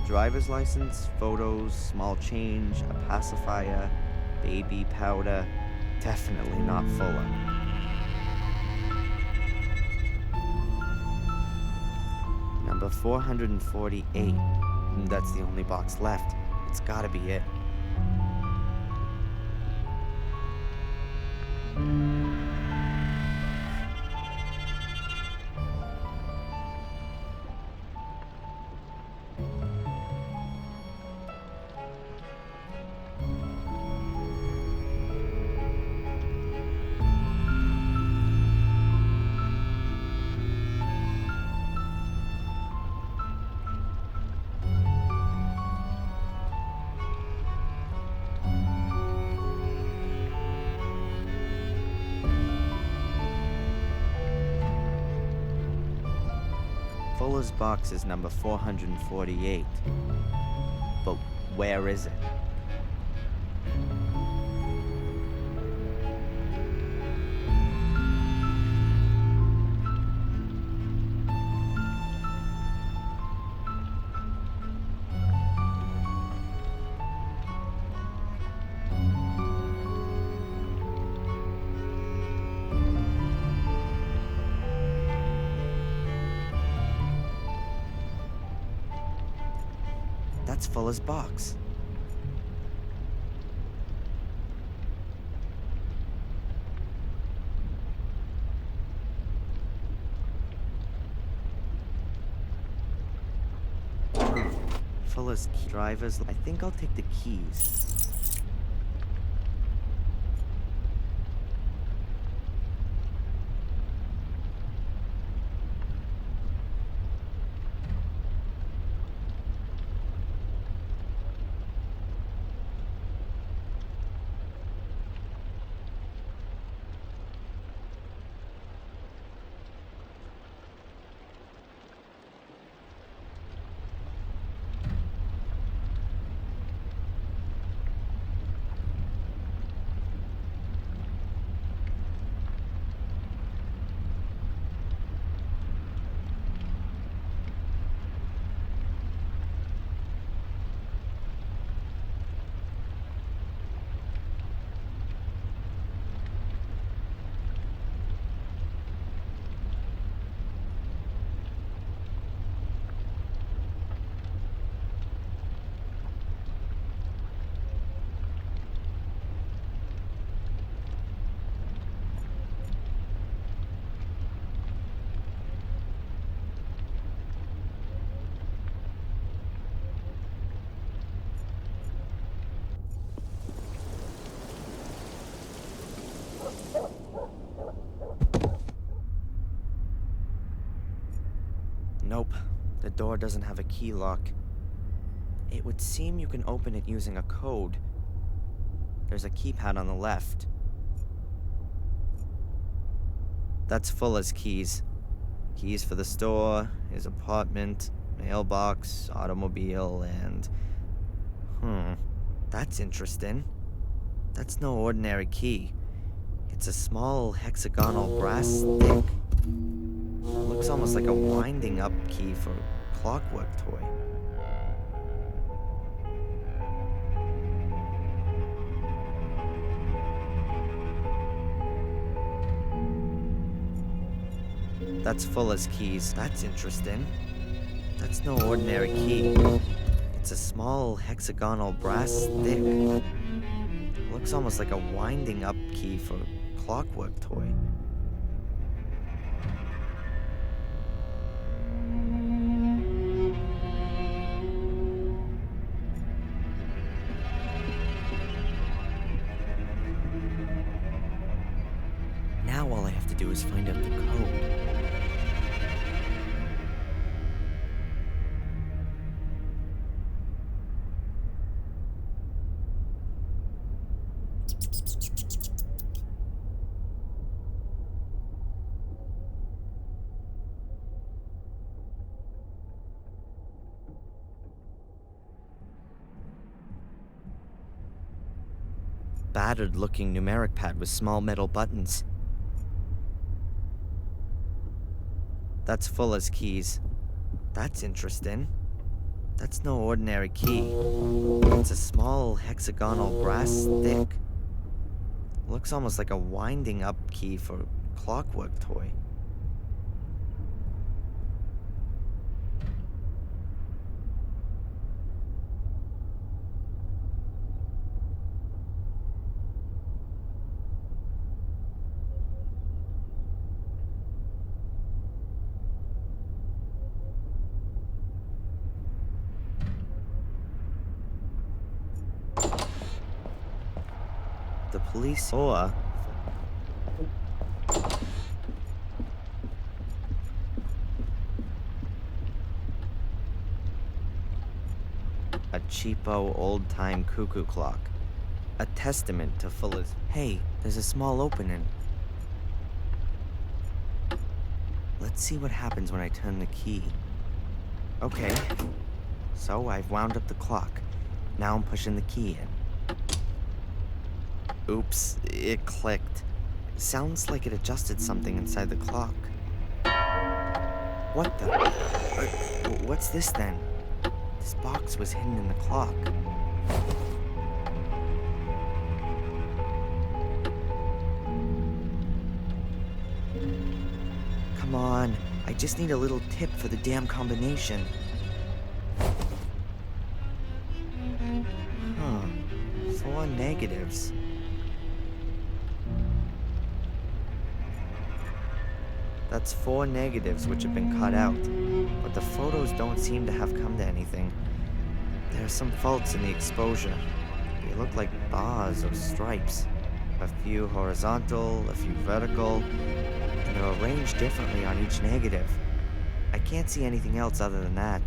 Driver's license, photos, small change, a pacifier, baby powder. Definitely not Fuller. Number 448. That's the only box left. It's gotta be it. Fuller's box is number 448. But where is it? That's Fuller's box. Fuller's drivers. I think I'll take the keys. Nope, the door doesn't have a key lock. It would seem you can open it using a code. There's a keypad on the left. That's Fuller's keys. Keys for the store, his apartment, mailbox, automobile, and... That's interesting. That's no ordinary key. It's a small hexagonal brass stick. Looks almost like a winding up key for a clockwork toy. That's Fuller's keys. That's interesting. That's no ordinary key. It's a small hexagonal brass stick. Looks almost like a winding up key for a clockwork toy. Now all I have to do is find out the code. Battered-looking numeric pad with small metal buttons. That's Fuller's keys. That's interesting. That's no ordinary key. It's a small hexagonal brass stick. Looks almost like a winding-up key for a clockwork toy. The police or a cheapo old-time cuckoo clock. A testament to Fuller's. Hey, there's a small opening. Let's see what happens when I turn the key. Okay. So I've wound up the clock. Now I'm pushing the key in. Oops, it clicked. Sounds like it adjusted something inside the clock. What the? What's this then? This box was hidden in the clock. Come on, I just need a little tip for the damn combination. Huh, 4 negatives. That's 4 negatives which have been cut out, but the photos don't seem to have come to anything. There are some faults in the exposure. They look like bars or stripes. A few horizontal, a few vertical, and they're arranged differently on each negative. I can't see anything else other than that.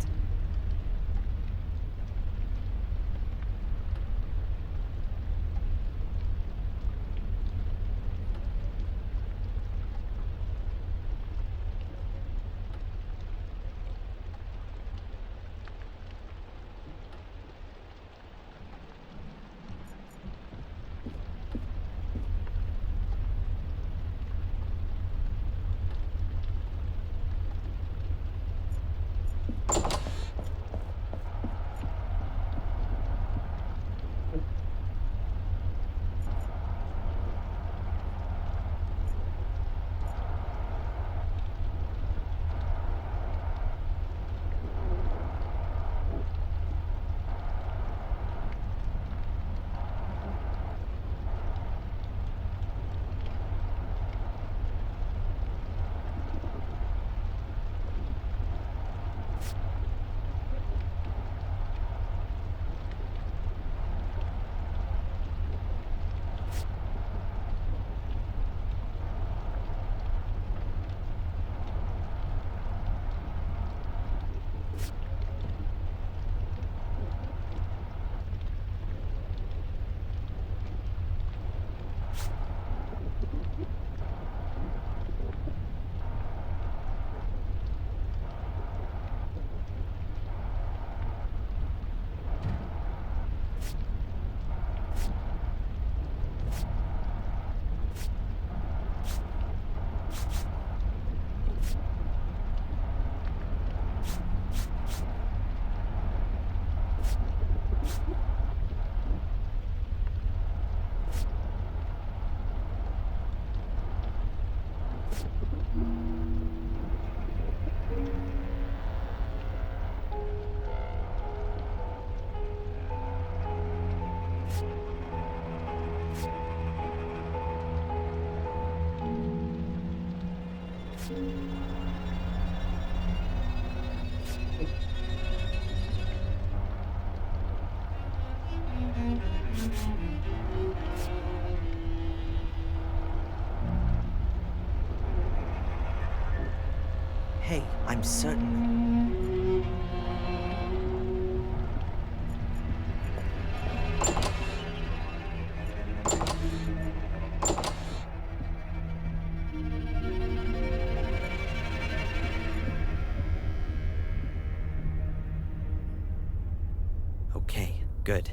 Hey, I'm certain. Okay, good.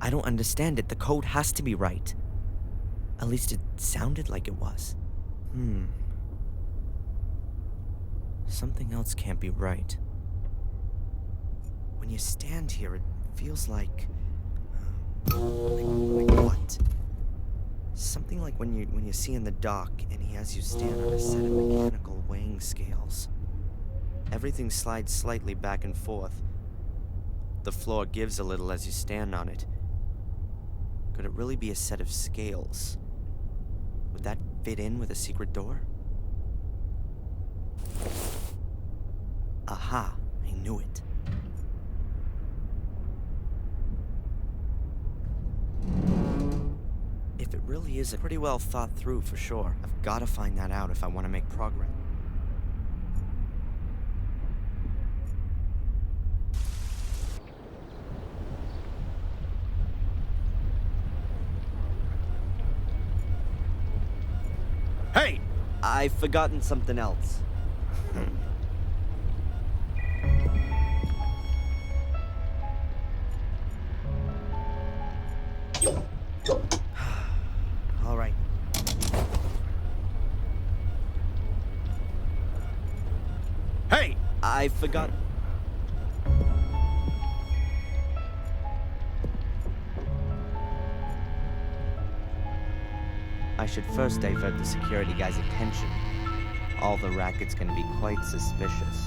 I don't understand it. The code has to be right. At least it sounded like it was. Something else can't be right. When you stand here, it feels like what? Something like when you see in the dock and he has you stand on a set of mechanical weighing scales. Everything slides slightly back and forth. The floor gives a little as you stand on it. Could it really be a set of scales? Would that fit in with a secret door? Aha, I knew it. If it really is pretty well thought through for sure, I've got to find that out if I want to make progress. Hey! I've forgotten something else. All right. Hey! I've forgotten. I should first divert the security guy's attention. All the racket's gonna be quite suspicious.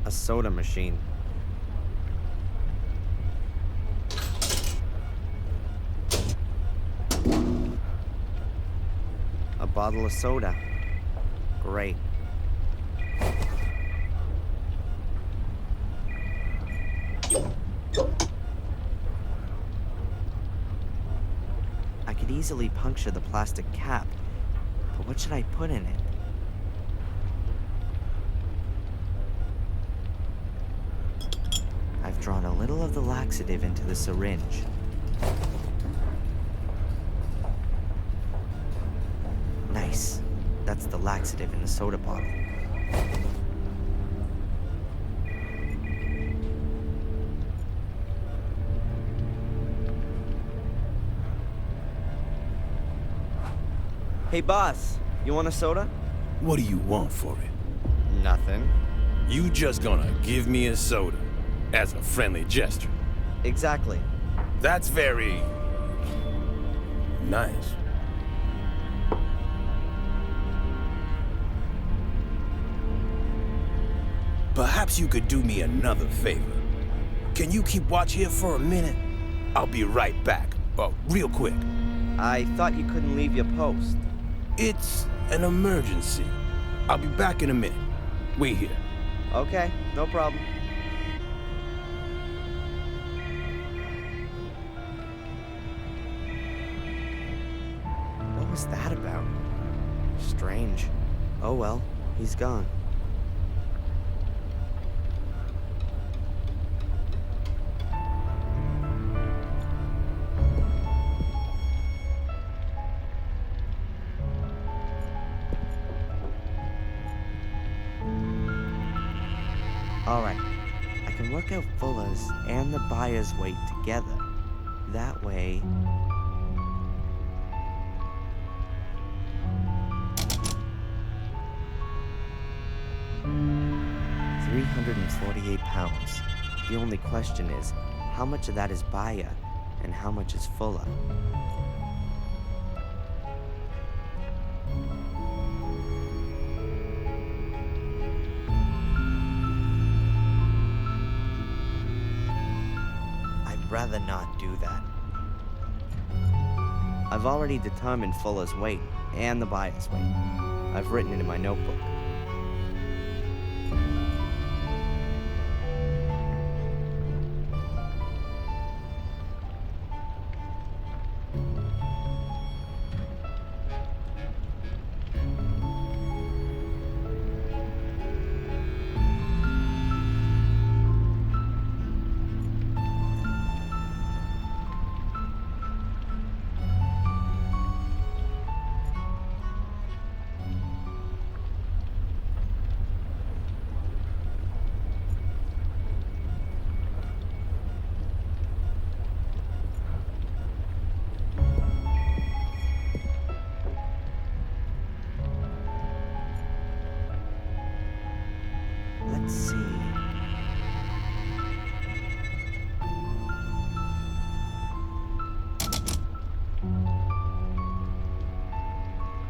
A soda machine. A bottle of soda. Great. I could easily puncture the plastic cap, but what should I put in it? I've drawn a little of the laxative into the syringe. Nice. That's the laxative in the soda bottle. Hey, boss. You want a soda? What do you want for it? Nothing. You just gonna give me a soda as a friendly gesture? Exactly. That's very... nice. Perhaps you could do me another favor. Can you keep watch here for a minute? I'll be right back. Real quick. I thought you couldn't leave your post. It's an emergency. I'll be back in a minute. Wait here. Okay, no problem. What was that about? Strange. Oh well, he's gone. Alright, I can work out Fuller's and the buyer's weight together. That way... £348. The only question is, how much of that is buyer and how much is Fuller? Rather not do that. I've already determined Fuller's weight, and the buyer's weight. I've written it in my notebook. Let's see.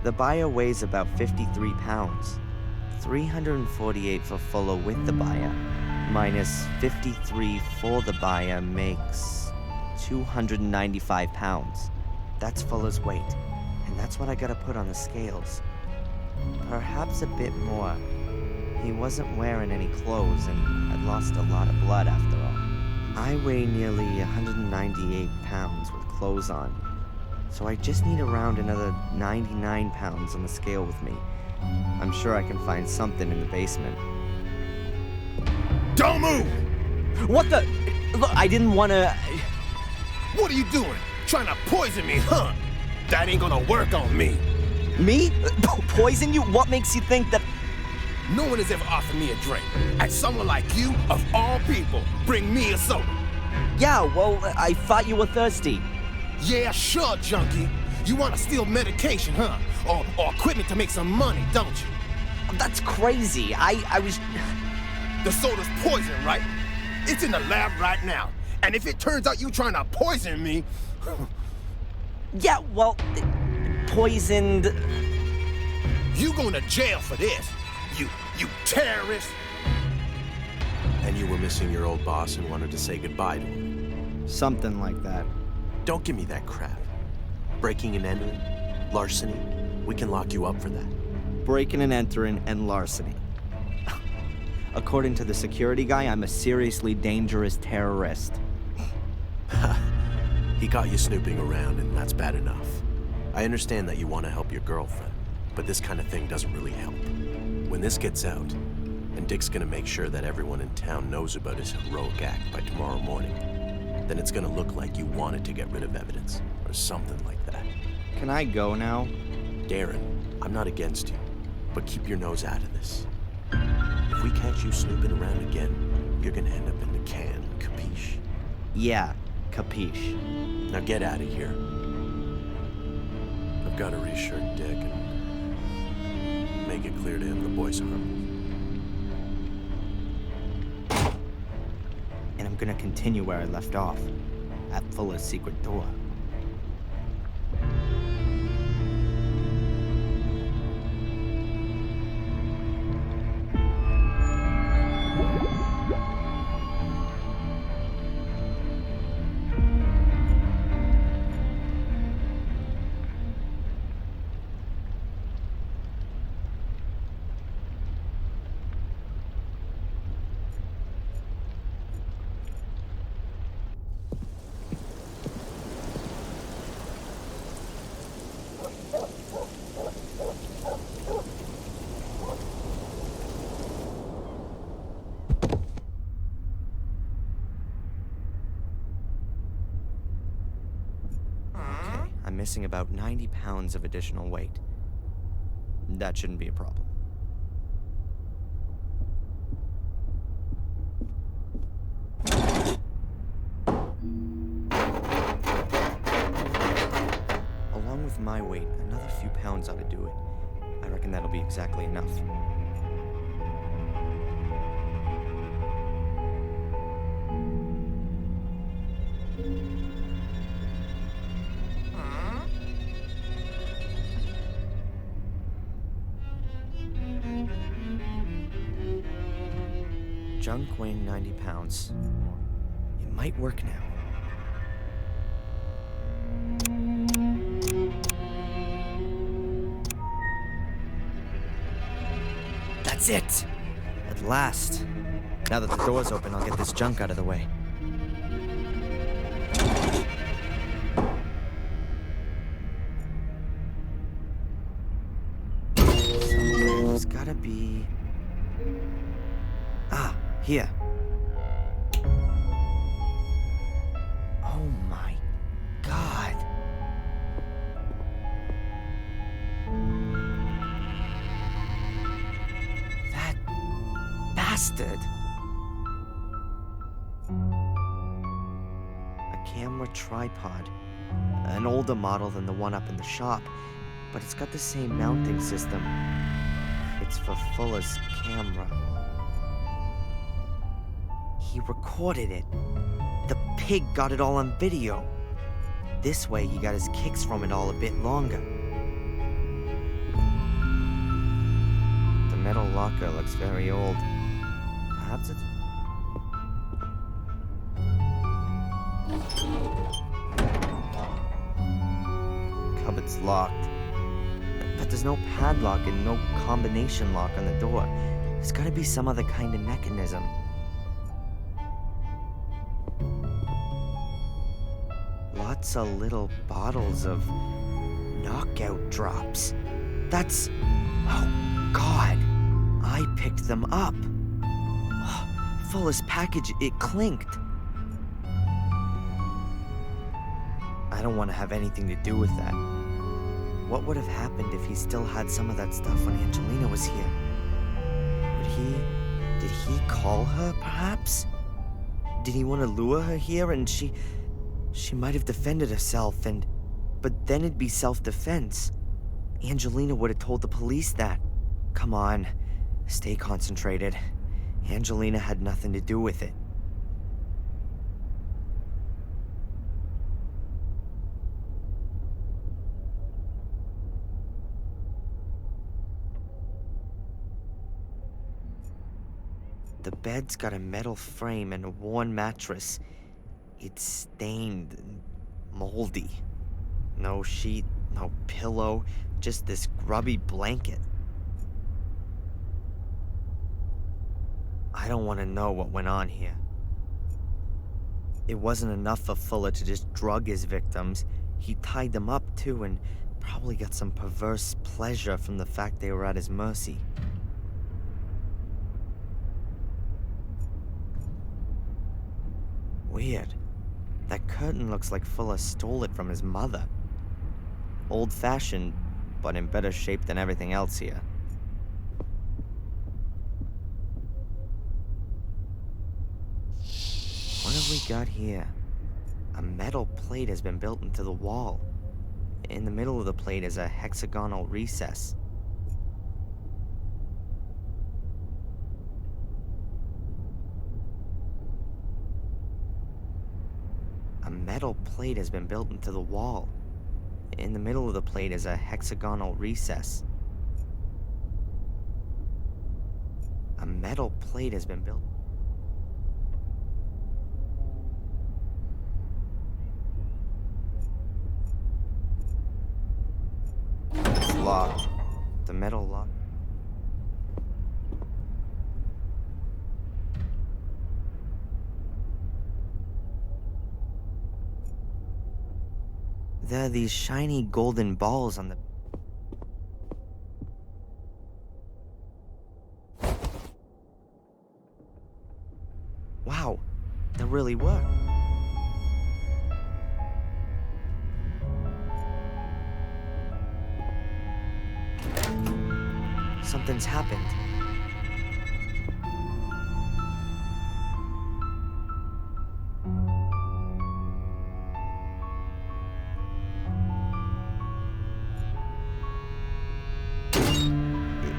The buyer weighs about 53 pounds. 348 for Fuller with the buyer, minus 53 for the buyer makes 295 pounds. That's Fuller's weight, and that's what I gotta put on the scales. Perhaps a bit more. He wasn't wearing any clothes and had lost a lot of blood after all. I weigh nearly 198 pounds with clothes on, so I just need around another 99 pounds on the scale with me. I'm sure I can find something in the basement. Don't move! What the? Look, I didn't want to... What are you doing? Trying to poison me, huh? That ain't gonna work on me. Me? Poison you? What makes you think that... No one has ever offered me a drink. And someone like you, of all people, bring me a soda. Yeah, well, I thought you were thirsty. Yeah, sure, junkie. You want to steal medication, huh? Or equipment to make some money, don't you? That's crazy. I was... The soda's poison, right? It's in the lab right now. And if it turns out you trying to poison me... Yeah, well, poisoned... You going to jail for this. You terrorist. And you were missing your old boss and wanted to say goodbye to him. Something like that. Don't give me that crap. Breaking and entering, larceny, we can lock you up for that. Breaking and entering and larceny. According to the security guy, I'm a seriously dangerous terrorist. He got you snooping around, and that's bad enough. I understand that you want to help your girlfriend, but this kind of thing doesn't really help. When this gets out, and Dick's gonna make sure that everyone in town knows about his heroic act by tomorrow morning, then it's gonna look like you wanted to get rid of evidence, or something like that. Can I go now? Darren, I'm not against you, but keep your nose out of this. If we catch you snooping around again, you're gonna end up in the can, capiche? Yeah, capiche. Now get out of here. I've got to reassure Dick and make it clear to him the boys are harmless. And I'm gonna continue where I left off, at Fuller's secret door. I'm missing about 90 pounds of additional weight. That shouldn't be a problem. Along with my weight, another few pounds ought to do it. I reckon that'll be exactly enough. Junk weighing 90 pounds. It might work now. That's it! At last. Now that the door's open, I'll get this junk out of the way. There's gotta be... Ah, here. Oh my God. That bastard. A camera tripod. An older model than the one up in the shop, but it's got the same mounting system. It's for Fuller's camera. He recorded it. The pig got it all on video. This way, he got his kicks from it all a bit longer. The metal locker looks very old. Perhaps it's... Cupboard's locked. But there's no padlock and no combination lock on the door. There's gotta be some other kind of mechanism. Lots of little bottles of knockout drops. That's... Oh, God. I picked them up. Oh, Fuller's package, it clinked. I don't want to have anything to do with that. What would have happened if he still had some of that stuff when Angelina was here? Did he call her, perhaps? Did he want to lure her here and she might have defended herself but then it'd be self-defense. Angelina would have told the police that. Come on, stay concentrated. Angelina had nothing to do with it. The bed's got a metal frame and a worn mattress. It's stained and moldy. No sheet, no pillow, just this grubby blanket. I don't want to know what went on here. It wasn't enough for Fuller to just drug his victims. He tied them up too and probably got some perverse pleasure from the fact they were at his mercy. Weird. That curtain looks like Fuller stole it from his mother. Old-fashioned, but in better shape than everything else here. What have we got here? A metal plate has been built into the wall. In the middle of the plate is a hexagonal recess. A metal plate has been built into the wall. In the middle of the plate is a hexagonal recess. A metal plate has been built. It's locked. The metal lock. There are these shiny golden balls on the... Wow, that really worked. Something's happened.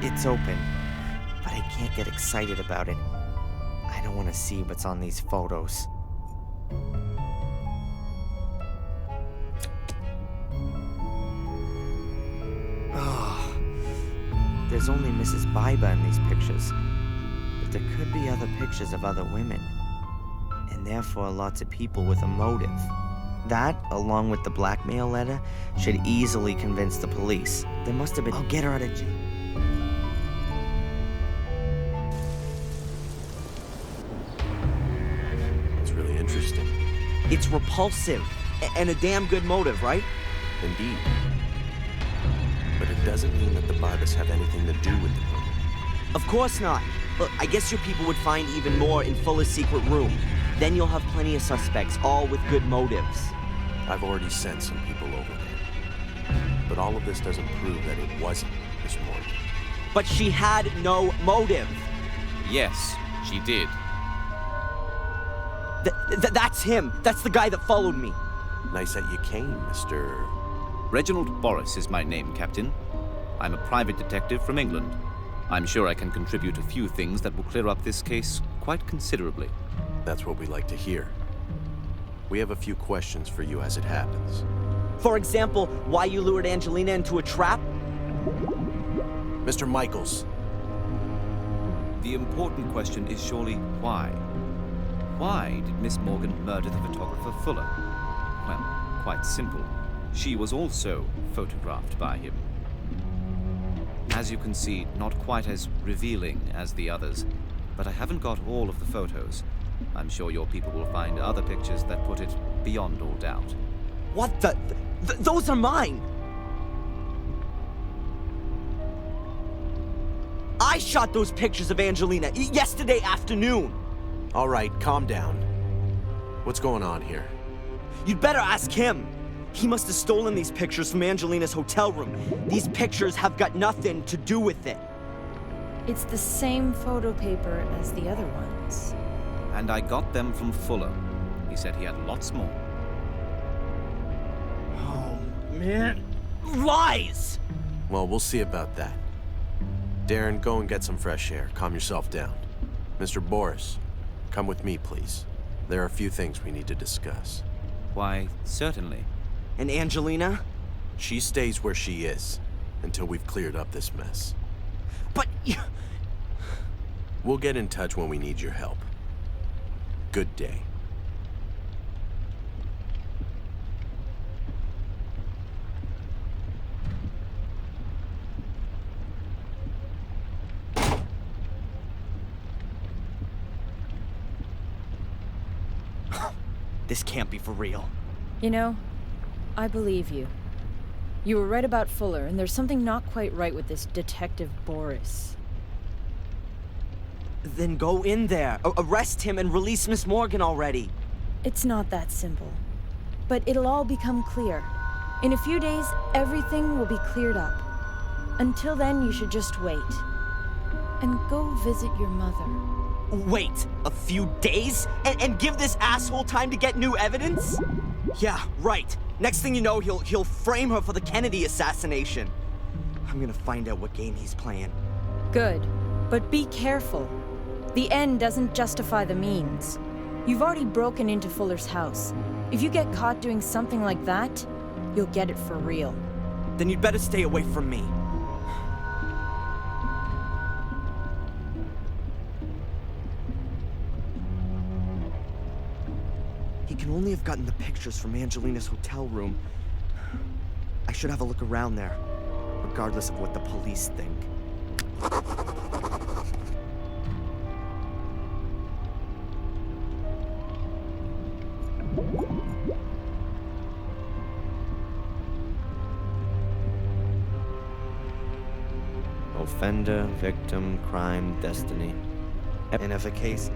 It's open, but I can't get excited about it. I don't want to see what's on these photos. Oh, there's only Mrs. Biber in these pictures, but there could be other pictures of other women, and therefore lots of people with a motive. That, along with the blackmail letter, should easily convince the police. There must have been... I'll get her out of jail. interesting. It's repulsive. And a damn good motive, right? Indeed. But it doesn't mean that the Barbas have anything to do with the murder. Of course not. Look, I guess your people would find even more in Fuller's secret room. Then you'll have plenty of suspects, all with good motives. I've already sent some people over there. But all of this doesn't prove that it wasn't Miss Morgan. But she had no motive. Yes, she did. That's him. That's the guy that followed me. Nice that you came, Mr. Reginald Boris is my name, Captain. I'm a private detective from England. I'm sure I can contribute a few things that will clear up this case quite considerably. That's what we like to hear. We have a few questions for you as it happens. For example, why you lured Angelina into a trap? Mr. Michaels. The important question is surely why? Why did Miss Morgan murder the photographer Fuller? Well, quite simple. She was also photographed by him. As you can see, not quite as revealing as the others, but I haven't got all of the photos. I'm sure your people will find other pictures that put it beyond all doubt. What the? Those are mine! I shot those pictures of Angelina yesterday afternoon! All right, calm down. What's going on here? You'd better ask him. He must have stolen these pictures from Angelina's hotel room. These pictures have got nothing to do with it. It's the same photo paper as the other ones. And I got them from Fuller. He said he had lots more. Oh, man. Lies! Well, we'll see about that. Darren, go and get some fresh air. Calm yourself down. Mr. Boris, come with me, please. There are a few things we need to discuss. Why, certainly. And Angelina? She stays where she is until we've cleared up this mess. But We'll get in touch when we need your help. Good day. This can't be for real. You know, I believe you. You were right about Fuller, and there's something not quite right with this Detective Boris. Then go in there, arrest him, and release Miss Morgan already. It's not that simple. But it'll all become clear. In a few days, everything will be cleared up. Until then, you should just wait. And go visit your mother. Wait a few days? And give this asshole time to get new evidence? Yeah, right. Next thing you know, he'll frame her for the Kennedy assassination. I'm gonna find out what game he's playing. Good. But be careful. The end doesn't justify the means. You've already broken into Fuller's house. If you get caught doing something like that, you'll get it for real. Then you'd better stay away from me. He can only have gotten the pictures from Angelina's hotel room. I should have a look around there, regardless of what the police think. Offender, victim, crime, destiny. And if a case...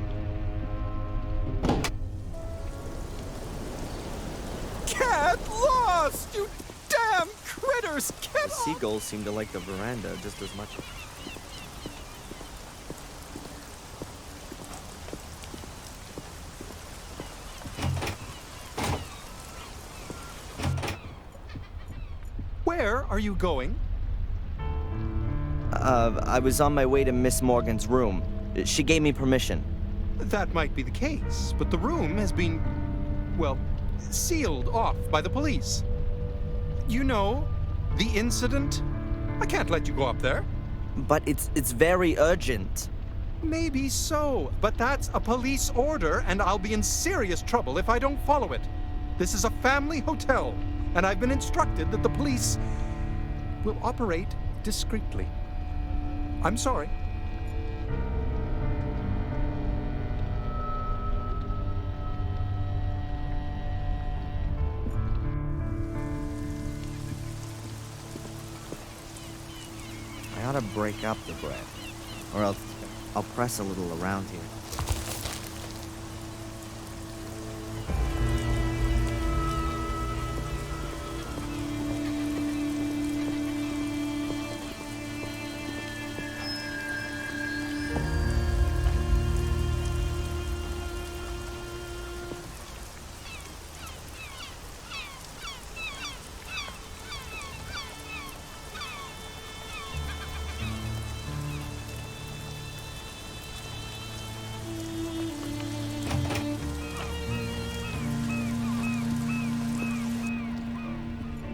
Get lost, you damn critters! Get The seagulls seem to like the veranda just as much. Where are you going? I was on my way to Miss Morgan's room. She gave me permission. That might be the case, but the room has been, well, sealed off by the police. You know, the incident? I can't let you go up there. But it's very urgent. Maybe so, but that's a police order, and I'll be in serious trouble if I don't follow it. This is a family hotel, and I've been instructed that the police will operate discreetly. I'm sorry. I ought to break up the bread. Or else I'll press a little around here.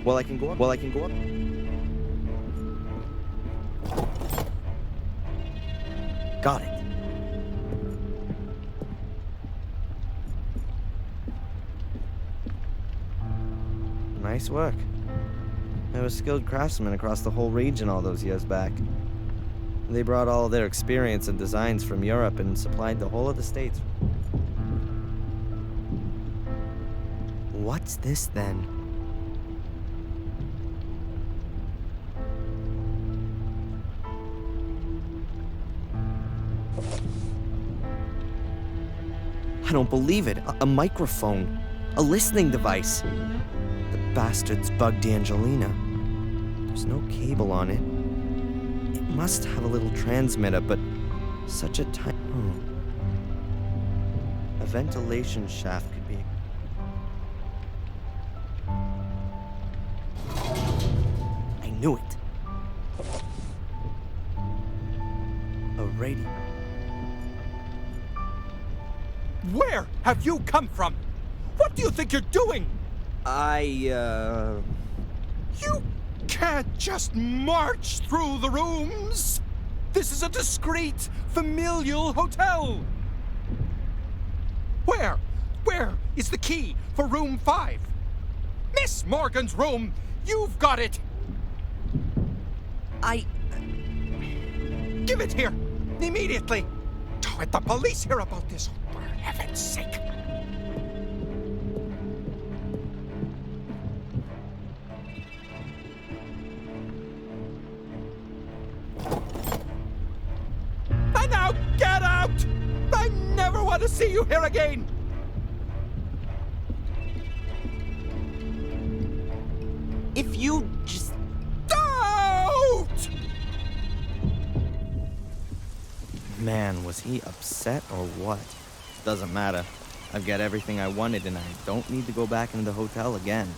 Well, I can go up. Got it. Nice work. There were skilled craftsmen across the whole region all those years back. They brought all their experience and designs from Europe and supplied the whole of the States. What's this then? I don't believe it. A microphone. A listening device. The bastards bugged Angelina. There's no cable on it. It must have a little transmitter, but such a tiny... A ventilation shaft could be... I knew it. A radio. Where have you come from? What do you think you're doing? You can't just march through the rooms. This is a discreet, familial hotel. Where is the key for room 5? Miss Morgan's room. You've got it. Give it here, immediately. Don't let the police hear about this, for heaven's sake. And now get out! I never want to see you here again! If you just... Out! Man, was he upset or what? Doesn't matter. I've got everything I wanted and I don't need to go back into the hotel again.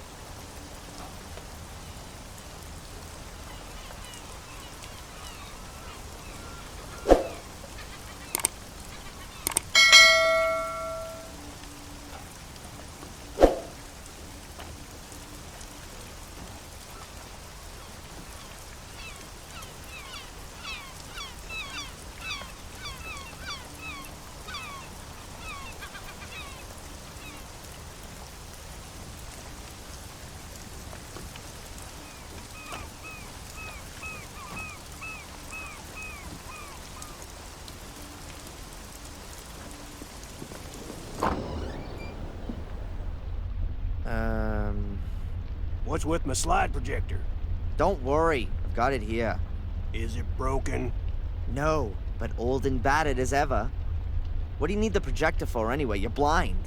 What's with my slide projector? Don't worry, I've got it here. Is it broken? No, but old and battered as ever. What do you need the projector for anyway? You're blind.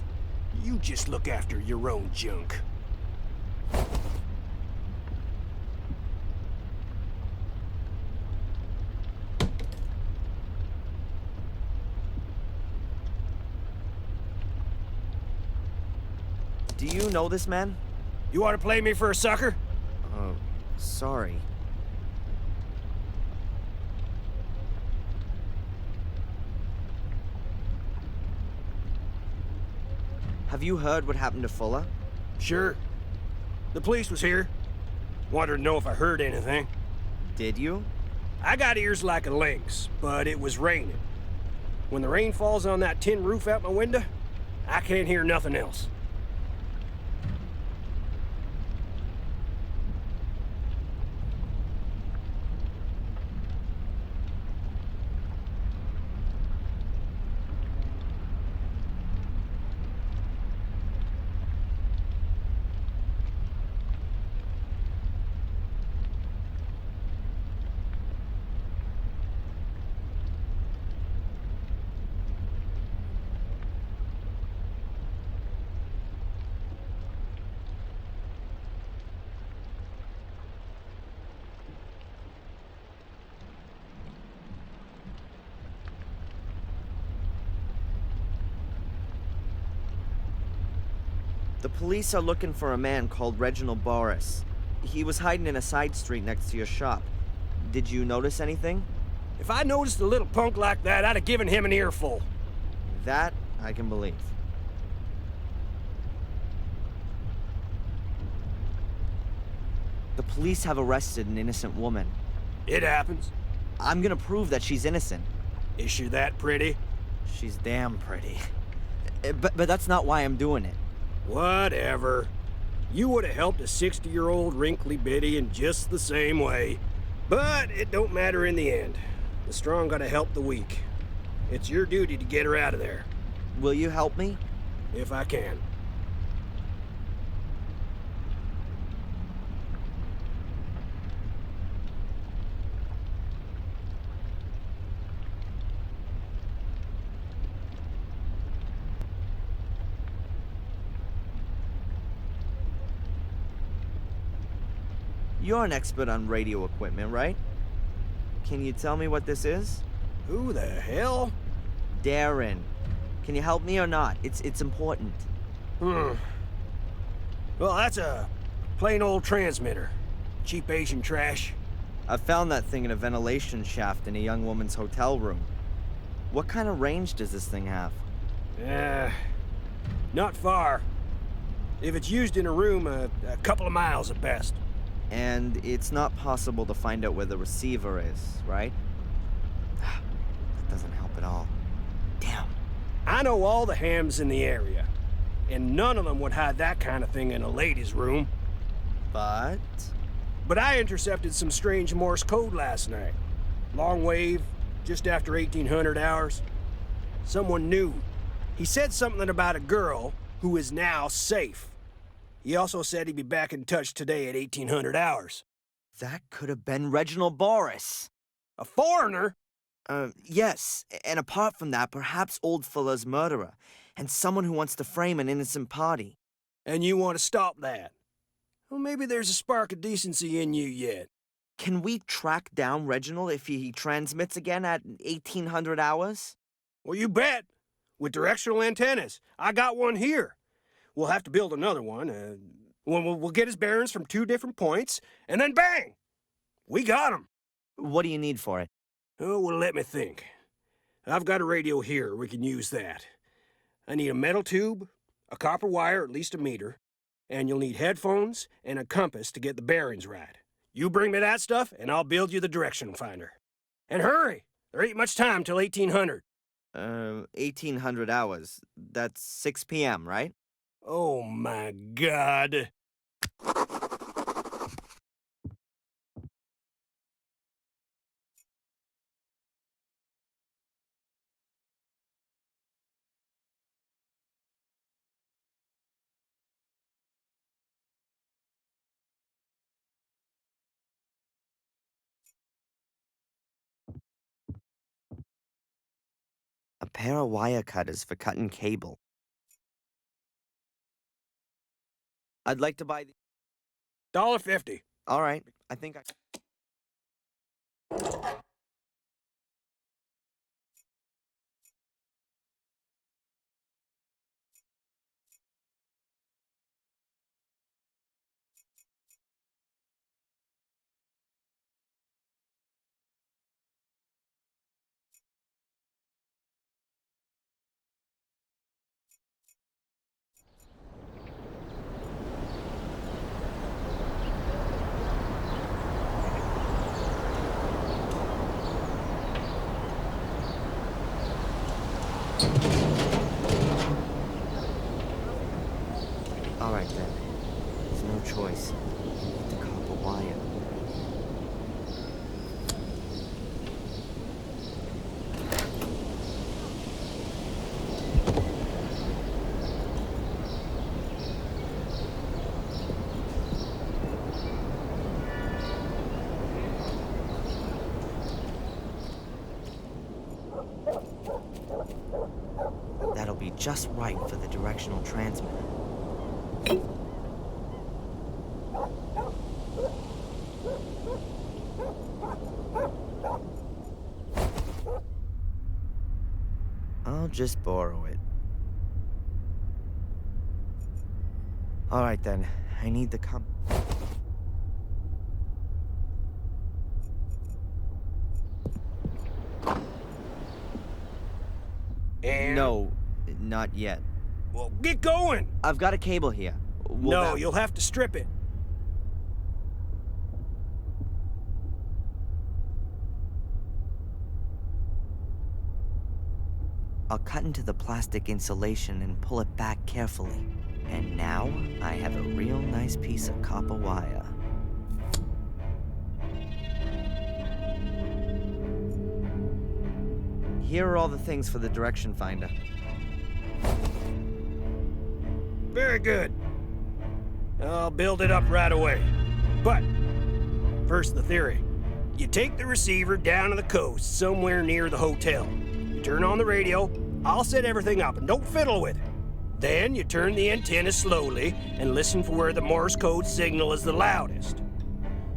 You just look after your own junk. Do you know this man? You want to play me for a sucker? Oh, sorry. Have you heard what happened to Fuller? Sure. The police was here. Wanted to know if I heard anything. Did you? I got ears like a lynx, but it was raining. When the rain falls on that tin roof out my window, I can't hear nothing else. The police are looking for a man called Reginald Boris. He was hiding in a side street next to your shop. Did you notice anything? If I noticed a little punk like that, I'd have given him an earful. That I can believe. The police have arrested an innocent woman. It happens. I'm gonna prove that she's innocent. Is she that pretty? She's damn pretty. But that's not why I'm doing it. Whatever. You would have helped a 60-year-old wrinkly biddy in just the same way. But it don't matter in the end. The strong gotta help the weak. It's your duty to get her out of there. Will you help me? If I can. You're an expert on radio equipment, right? Can you tell me what this is? Who the hell? Darren. Can you help me or not? It's important. Well, that's a plain old transmitter. Cheap Asian trash. I found that thing in a ventilation shaft in a young woman's hotel room. What kind of range does this thing have? Not far. If it's used in a room, a couple of miles at best. And it's not possible to find out where the receiver is, right? That doesn't help at all. Damn. I know all the hams in the area, and none of them would hide that kind of thing in a ladies' room. But I intercepted some strange Morse code last night. Long wave, just after 1800 hours. Someone knew. He said something about a girl who is now safe. He also said he'd be back in touch today at 1800 hours. that could have been Reginald Boris. A foreigner? Yes. And apart from that, perhaps Old Fuller's murderer, and someone who wants to frame an innocent party. And you want to stop that? Well, maybe there's a spark of decency in you yet. Can we track down Reginald if he transmits again at 1800 hours? Well, you bet. With directional antennas. I got one here. We'll have to build another one. We'll get his bearings from 2 different points, and then bang! We got him. What do you need for it? Oh, well, let me think. I've got a radio here. We can use that. I need a metal tube, a copper wire, at least a meter, and you'll need headphones and a compass to get the bearings right. You bring me that stuff, and I'll build you the direction finder. And hurry! There ain't much time till 1800. 1800 hours. That's 6 p.m., right? Oh, my God. A pair of wire cutters for cutting cable. I'd like to buy the... $1.50. All right, I think I... All right, then. There's no choice. Need the copper wire. That'll be just right for the directional transmitter. I'll just borrow it. All right, then. I need the And... No, not yet. Well, get going! I've got a cable here. No, you'll have to strip it. I'll cut into the plastic insulation and pull it back carefully. And now, I have a real nice piece of copper wire. Here are all the things for the direction finder. Very good. I'll build it up right away. But, first the theory. You take the receiver down to the coast, somewhere near the hotel. You turn on the radio, I'll set everything up, and don't fiddle with it. Then you turn the antenna slowly and listen for where the Morse code signal is the loudest.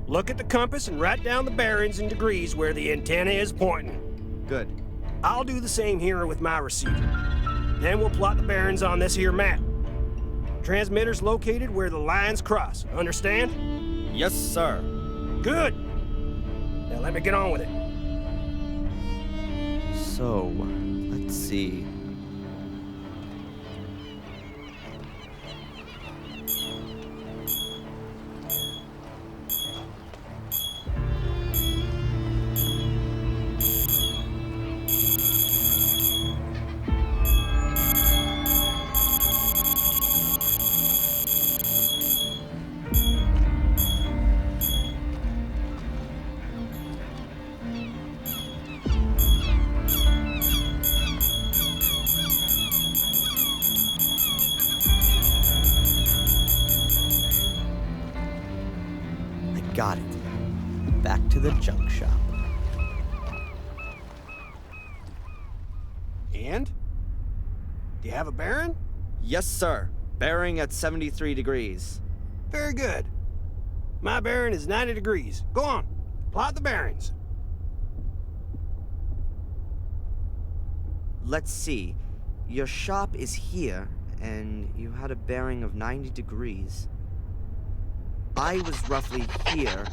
Look at the compass and write down the bearings and degrees where the antenna is pointing. Good. I'll do the same here with my receiver. Then we'll plot the bearings on this here map. Transmitter's located where the lines cross. Understand? Yes, sir. Good. Now let me get on with it. So, let's see. Got it. Back to the junk shop. And? Do you have a bearing? Yes, sir. Bearing at 73 degrees. Very good. My bearing is 90 degrees. Go on. Plot the bearings. Let's see. Your shop is here, and you had a bearing of 90 degrees. I was roughly here.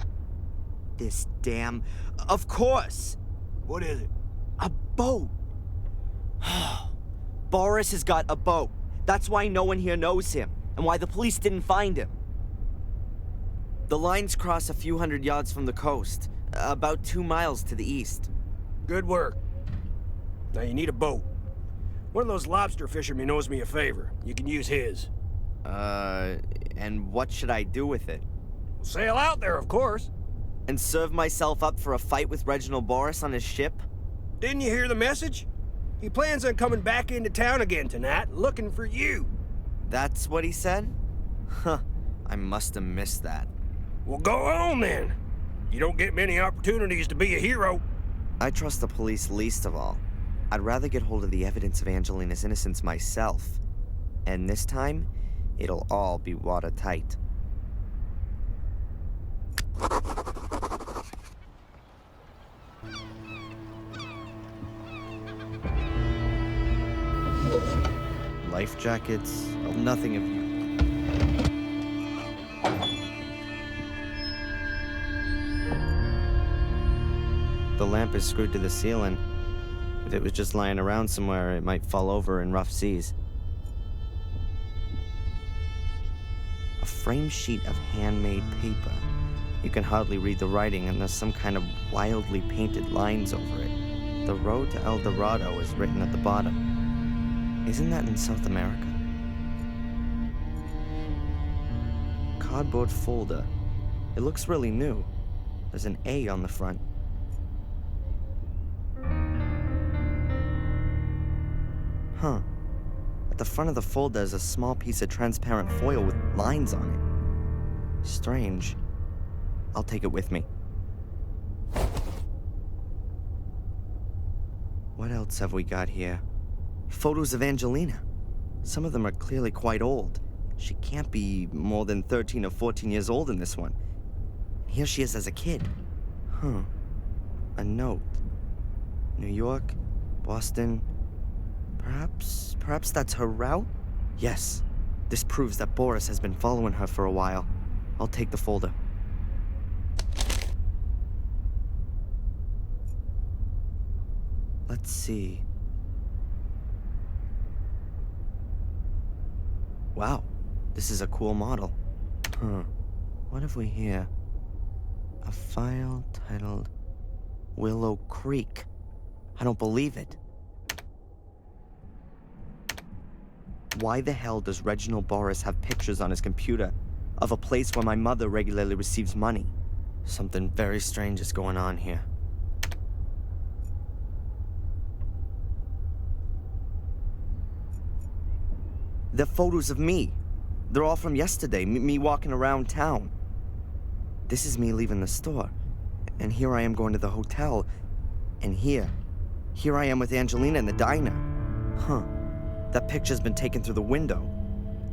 This damn... Of course! What is it? A boat! Boris has got a boat. That's why no one here knows him, and why the police didn't find him. The lines cross a few hundred yards from the coast, about 2 miles to the east. Good work. Now you need a boat. One of those lobster fishermen owes me a favor. You can use his. And what should I do with it? Sail out there, of course. And serve myself up for a fight with Reginald Boris on his ship? Didn't you hear the message? He plans on coming back into town again tonight, looking for you. That's what he said? Huh, I must have missed that. Well, go on then. You don't get many opportunities to be a hero. I trust the police least of all. I'd rather get hold of the evidence of Angelina's innocence myself. And this time, it'll all be watertight. Life jackets, oh, nothing of you. The lamp is screwed to the ceiling. If it was just lying around somewhere, it might fall over in rough seas. A frame sheet of handmade paper. You can hardly read the writing, and there's some kind of wildly painted lines over it. The road to El Dorado is written at the bottom. Isn't that in South America? Cardboard folder. It looks really new. There's an A on the front. Huh. At the front of the folder is a small piece of transparent foil with lines on it. Strange. I'll take it with me. What else have we got here? Photos of Angelina. Some of them are clearly quite old. She can't be more than 13 or 14 years old in this one. Here she is as a kid. Huh. A note. New York, Boston. Perhaps that's her route? Yes. This proves that Boris has been following her for a while. I'll take the folder. Let's see. Wow, this is a cool model. What have we here? A file titled Willow Creek. I don't believe it. Why the hell does Reginald Boris have pictures on his computer of a place where my mother regularly receives money? Something very strange is going on here. They're photos of me. They're all from yesterday, me walking around town. This is me leaving the store. And here I am going to the hotel. And here I am with Angelina in the diner. That picture's been taken through the window.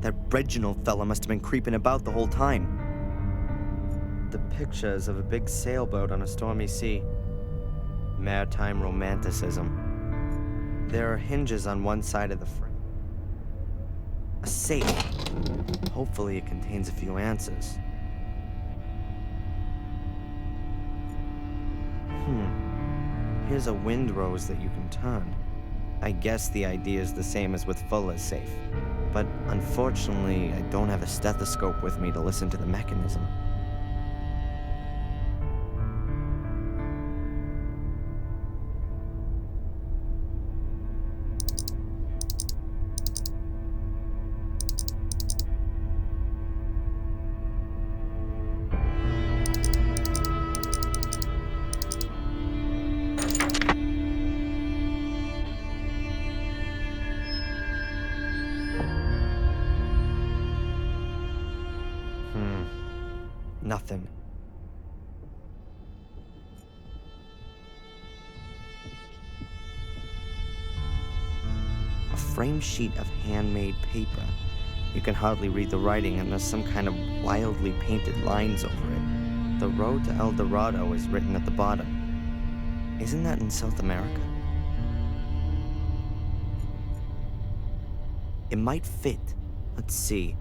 That Reginald fella must have been creeping about the whole time. The picture is of a big sailboat on a stormy sea. Maritime romanticism. There are hinges on one side of the frame. A safe. Hopefully it contains a few answers. Here's a windrose that you can turn. I guess the idea is the same as with Fuller's safe. But unfortunately, I don't have a stethoscope with me to listen to the mechanism. Nothing. A framed sheet of handmade paper. You can hardly read the writing, and there's some kind of wildly painted lines over it. The road to El Dorado is written at the bottom. Isn't that in South America? It might fit. Let's see.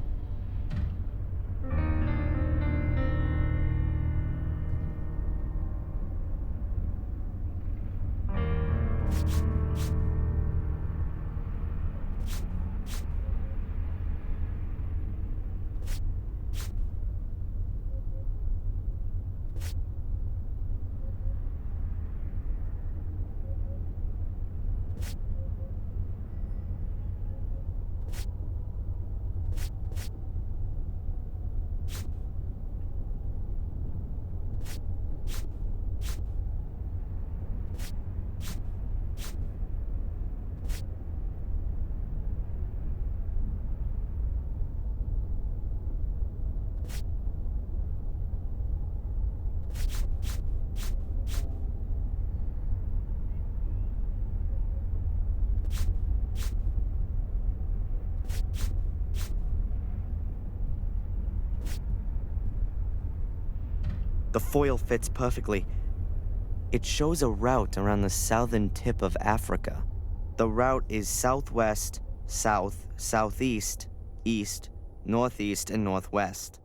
The foil fits perfectly. It shows a route around the southern tip of Africa. The route is southwest, south, southeast, east, northeast, and northwest.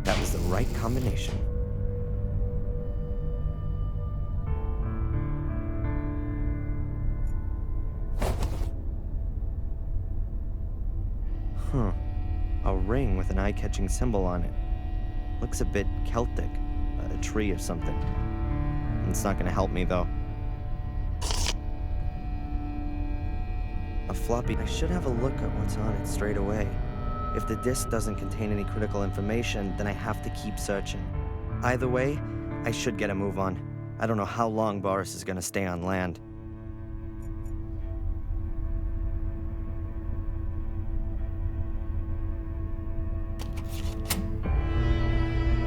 That was the right combination. A ring with an eye-catching symbol on it. Looks a bit Celtic. A tree or something. It's not gonna help me, though. A floppy. I should have a look at what's on it straight away. If the disk doesn't contain any critical information, then I have to keep searching. Either way, I should get a move on. I don't know how long Boris is gonna stay on land.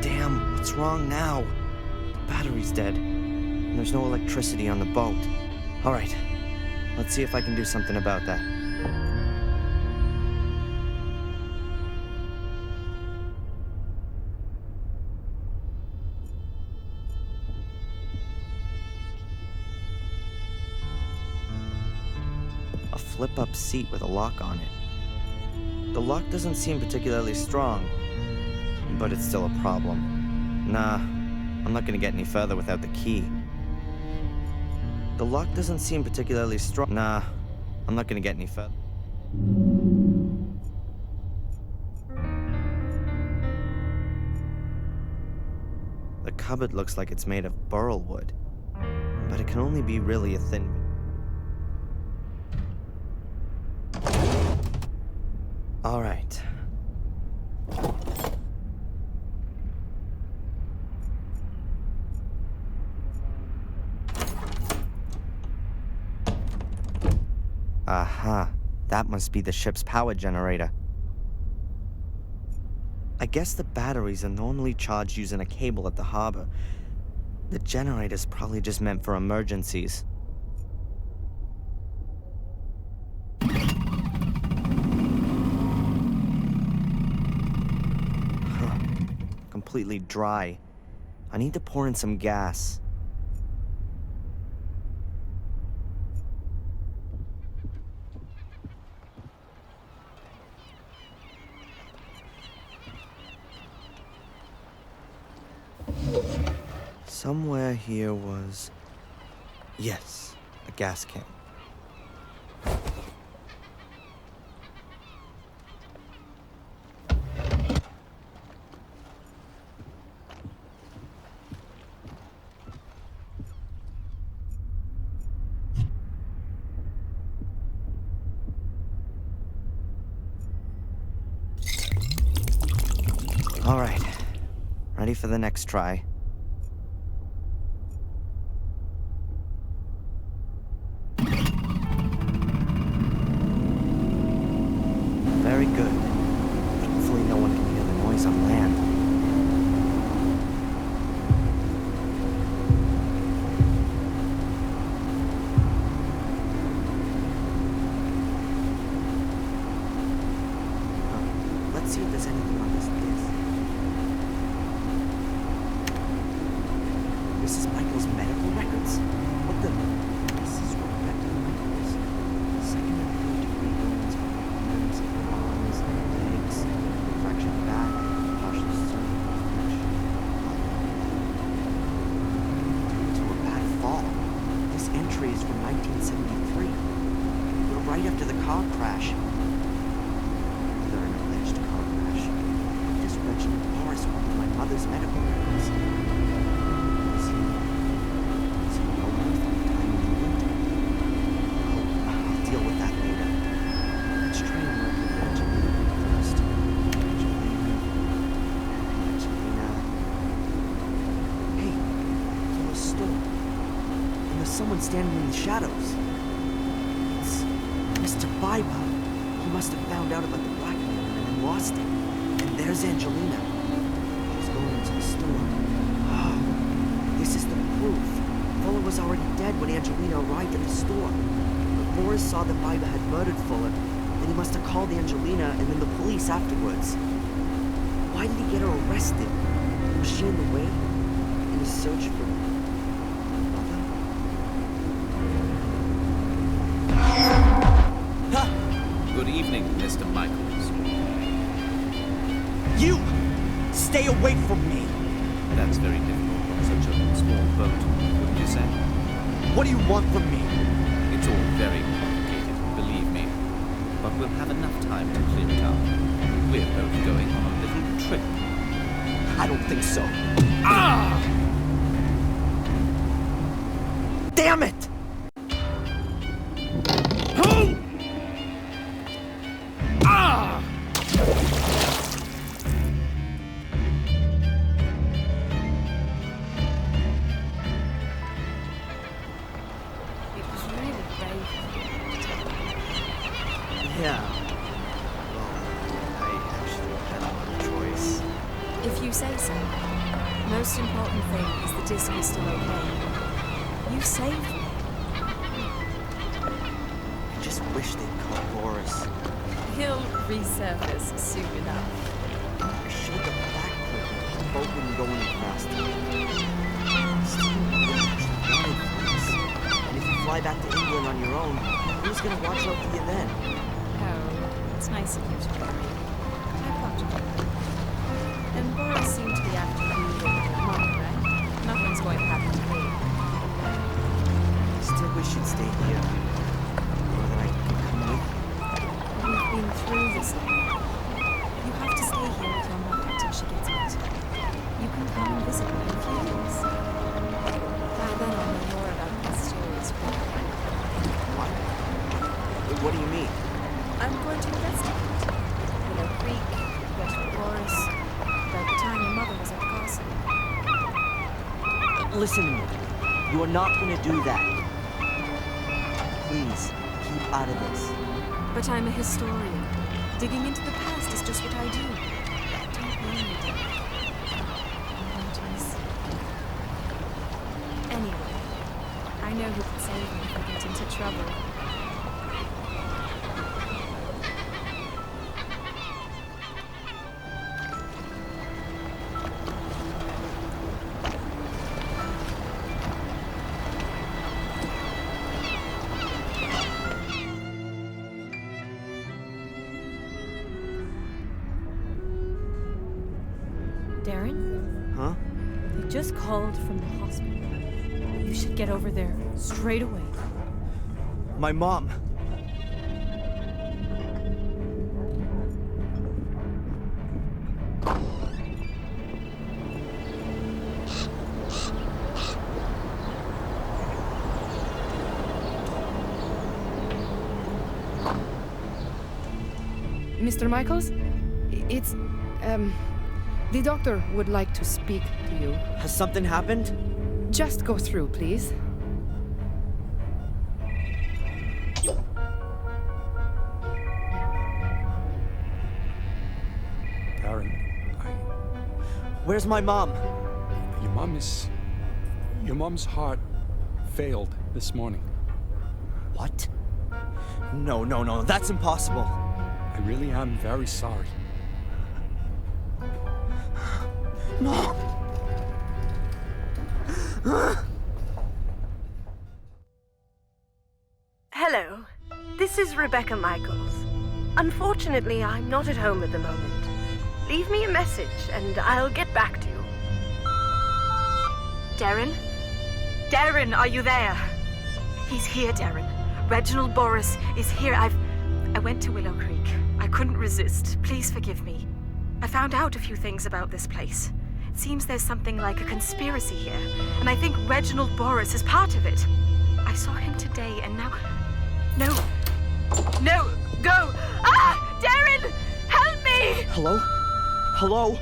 Damn, what's wrong now? The battery's dead, and there's no electricity on the boat. All right, let's see if I can do something about that. A flip-up seat with a lock on it. The lock doesn't seem particularly strong, but it's still a problem. Nah, I'm not gonna get any further without the key. The lock doesn't seem particularly strong. Nah, I'm not gonna get any further. The cupboard looks like it's made of burl wood, but it can only be really a thin... All right. Aha, that must be the ship's power generator. I guess the batteries are normally charged using a cable at the harbor. The generator's probably just meant for emergencies. Completely dry. I need to pour in some gas. Somewhere here was... Yes, a gas can. All right, ready for the next try. Very good. Hopefully no one can hear the noise on land. Let's see if there's anything on this disc. Mrs. Michaels' medical records? What the? Mrs. Rebecca Michaels. Second and third degree burns on hands, arms, legs, infection back, partial cervical infection. Due to a bad fall. This entry is from 1973. We're right after the car crash. Another an alleged car crash. This Reginald Morris wanted my mother's medical records. Deal with that later. Let's try and work with Angelina first. Angelina. Hey, from a store. And there's someone standing in the shadows. It's Mr. Biba. He must have found out about the blackmail and then lost it. And there's Angelina. She's going into the store. Oh, this is the proof. Fuller was already dead when Angelina arrived at the store. Boris saw that Biba had murdered Fuller, then he must have called Angelina and then the police afterwards. Why did he get her arrested? Was she in the way? In his search for mother? Ha! Good evening, Mr. Michaels. You! Stay away from me! That's very difficult on such a small boat, wouldn't you say? What do you want from me? It's all very complicated, believe me. But we'll have enough time to clear it up. I don't think so. Ah! Damn it! Ah! It was really brave of you to tell me. Yeah. Well, I actually had no choice. If you say so. Most important thing is the disc is still okay. You saved me. I just wish they'd call Boris. He'll resurface soon enough. I showed the back clip. The boat wouldn't go any faster. Still, wanted for us. And if you fly back to England on your own, who's gonna watch out for you then? Oh, it's nice of you to worry. I've got you. And Boris seemed to be after you and your mom, right? Nothing's going to happen to me. I still wish you'd stay here. Or that I could come with you. We've been through this now. You have to stay here with your mother until she gets better. You can come and visit me in a few days. By then I'll know more about these stories. What? What do you mean? I'm going to investigate. Willow Creek, Western Boris, about the time your mother was at the castle. Listen to me. You are not gonna do that. Please, keep out of this. But I'm a historian. Digging into the past is just what I do. Don't blame me, dear. Apologies. Anyway, I know who can save me if I get into trouble. Darren? Huh? They just called from the hospital. You should get over there straight away. My mom. Mr. Michaels? It's, the doctor would like to speak to you. Has something happened? Just go through, please. Darren, Where's my mom? Your mom's heart failed this morning. What? No, that's impossible. I really am very sorry. Mom! Hello, this is Rebecca Michaels. Unfortunately, I'm not at home at the moment. Leave me a message and I'll get back to you. Darren? Darren, are you there? He's here, Darren. Reginald Boris is here. I went to Willow Creek. I couldn't resist. Please forgive me. I found out a few things about this place. It seems there's something like a conspiracy here, and I think Reginald Boris is part of it. I saw him today, and now... No, go! Ah! Darren! Help me! Hello?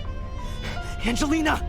Angelina!